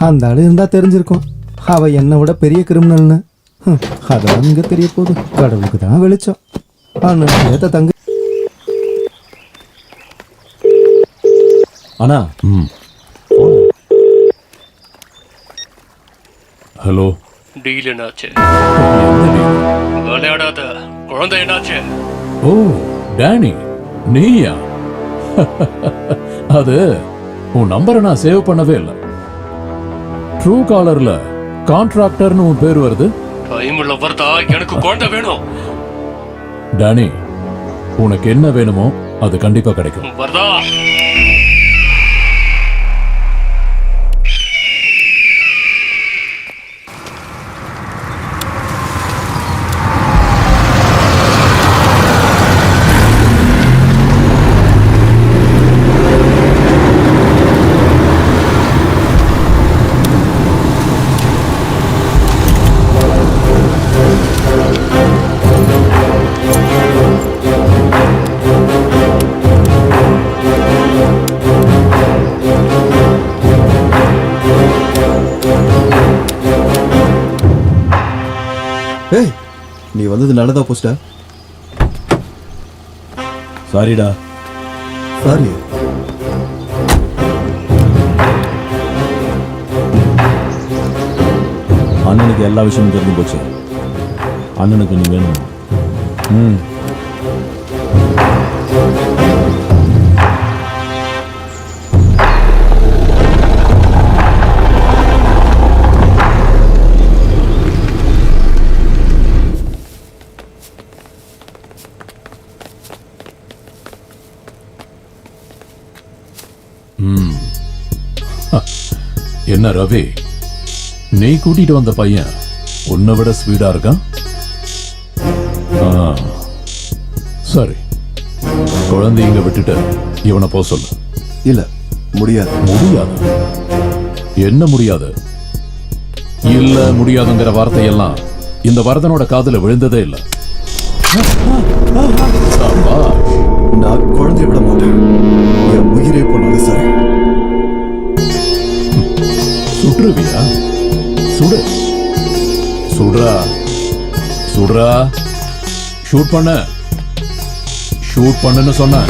அந்த ஆளு இருந்தா தெரிஞ்சிருக்கும் அவ என்னை விட பெரிய கிரிமினல்னு. அதான் இங்க தெரிய போகுது, கடவுளுக்கு தான் வெளிச்சம். ஏத்த தங்க அண்ணா. ஹலோ. டீல் என்னாச்சு? விளையாடாத குழந்தை என்னாச்சு? ஓ டேனி, நீயா? அது உன் நம்பரை நான் சேவ் பண்ணவே இல்லை. ட்ரூ காலர்ல கான்ட்ராக்டர்னு உன் பேர் வருது. டைம்ல வரதா? எனக்கு குழந்தை வேணும். டேனி, உனக்கு என்ன வேணுமோ அது கண்டிப்பா கிடைக்கும். வரதா? ஏய், நீ வந்தது நல்லதா போஸ்டா? சாரிடா. சாரி. அண்ணனுக்கு எல்லா விஷயமும் தெரிஞ்சு போச்சு. அண்ணனுக்கு நீ வேணும். என்ன ரவி, நீ கூட்டிட்டு வந்த பையன் உன்னை விட ஸ்பீடா இருக்கான். சரி, குழந்தை இங்க விட்டுட்டு இவனை போ சொல்லு. இல்ல முடியாது. முடியாது? என்ன முடியாது? இல்ல முடியாதுங்கிற வார்த்தையெல்லாம் இந்த வரதனோட காதுல விழுந்ததே இல்ல. நான் குழந்தைய விட மாட்டேன், என் உயிரே போனாலும் சரி. சுடுவியா? சுடு, சுடுறா, சுடுறா. ஷூட் பண்ண, ஷூட் பண்ணுன்னு சொன்ன.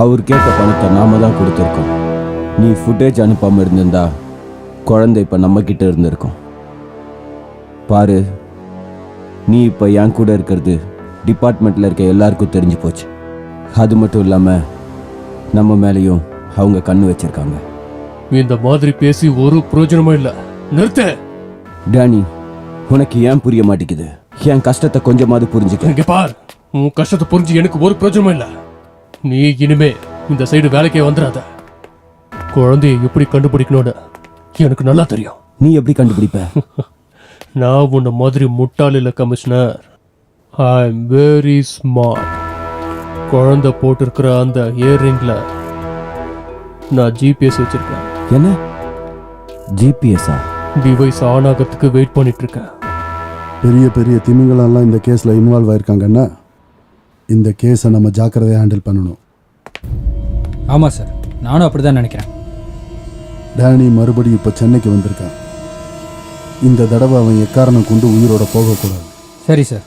அவர் கேட்ட பணத்தை நாம தான் கொடுத்துருக்கோம். நீ ஃபுட்டேஜ் அனுப்பாம இருந்திருந்தா குழந்தை இப்ப நம்ம கிட்ட இருந்திருக்கும். பாரு, நீ இப்ப என் கூட இருக்கிறது டிபார்ட்மெண்ட்ல இருக்க எல்லாருக்கும் தெரிஞ்சு போச்சு. அது மட்டும் இல்லாம நம்ம மேலேயும் அவங்க கண்ணு வச்சிருக்காங்க. இந்த மாதிரி பேசி ஒரு பிரயோஜனமும் இல்ல. நிறுத்து. டேனி, உனக்கு ஏன் புரிய மாட்டேங்குது? என் கஷ்டத்தை கொஞ்சமாவது புரிஞ்சுக்க. இங்க பார், உன் கஷ்டத்தை புரிஞ்சு எனக்கு ஒரு பிரயோஜனமும் இல்ல. நீ இனிமே இந்த சைடு வேலைக்கே வந்துடாத. குழந்தையை எப்படி கண்டுபிடிக்கணும்னு எனக்கு நல்லா தெரியும். நீ எப்படி கண்டுபிடிப்ப? நான் உன்ன மாதிரி முட்டாள் இல்ல commissioner. I am very smart. குழந்தை போட்டிருக்கிற அந்த இயர்ரிங்ல நான் ஜிபிஎஸ் வச்சிருக்கேன். என்ன ஜிபிஎஸ்ஸா? டிவைஸ் ஆன் ஆகிறதுக்கு வெயிட் பண்ணிட்டு இருக்கேன். பெரிய பெரிய திமிங்கலெல்லாம் இந்த கேஸில் இன்வால்வ் ஆயிருக்காங்கன்னா இந்த கேஸை நம்ம ஜாக்கிரதையாக ஹேண்டில் பண்ணணும். ஆமாம் சார், நானும் அப்படி தான் நினைக்கிறேன். டேனி மறுபடியும் இப்போ சென்னைக்கு வந்திருக்கான். இந்த தடவை அவன் எக்காரணம் கொண்டு உயிரோட போகக்கூடாது. சரி sir.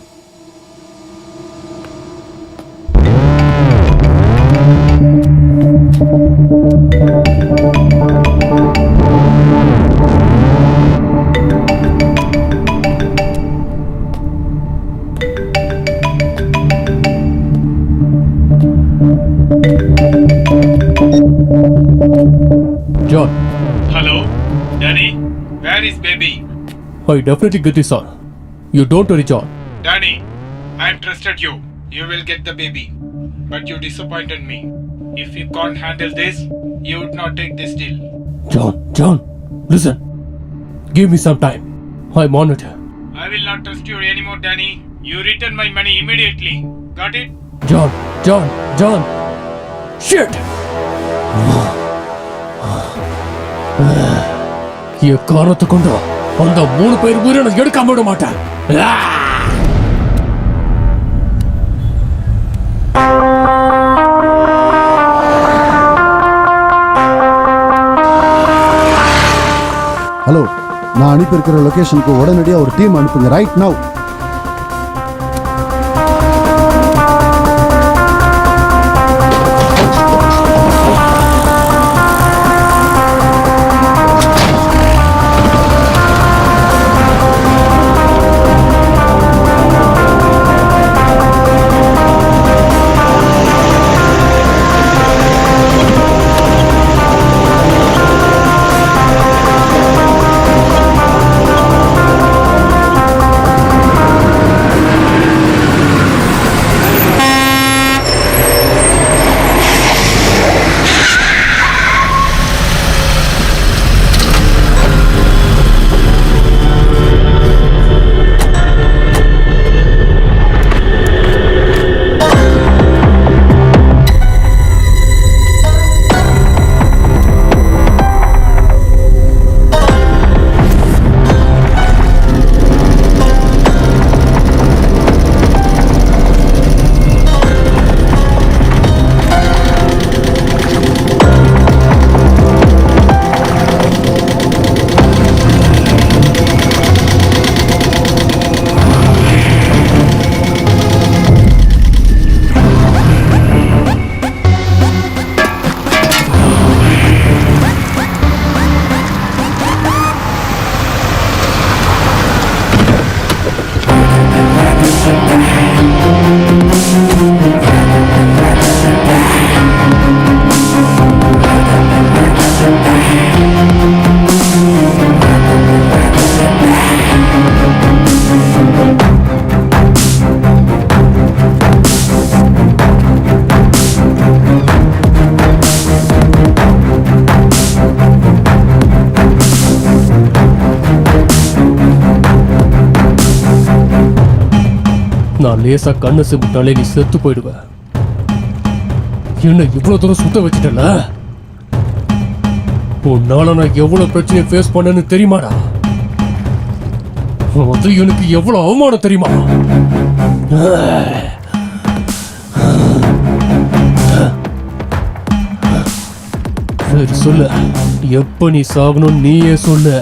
John, Hello, Danny. Where is baby? I definitely get this on. You don't worry, John. Danny, I trusted you. You will get the baby. But you disappointed me. If you can't handle this, you would not take this deal. John, listen. Give me some time. I'm on it. I will not trust you anymore, Danny. You return my money immediately. Got it? John. Shit! எக்காரணத்தை கொண்டு அந்த 3 பேர் உயிரை நான் எடுக்காம விட மாட்டேன். Hello, நான் அனுப்பியிருக்கிற லொகேஷனுக்கு உடனடியாக ஒரு டீம் அனுப்புங்க ரைட் நவ். நான் லேசா கண்ணு சிமிட்டாலே நீ செத்து போயிடுவ. என்ன இவ்வளவு தூரம் சுத்த வச்சுட்டல? உன்னால நான் எவ்வளவு பிரச்சனையை ஃபேஸ் பண்ணேன்னு தெரியுமாடா? அது எனக்கு எவ்வளவு அவமானம் தெரியுமா? சரி சொல்லு, எப்ப நீ சாகணும் நீயே சொல்லு.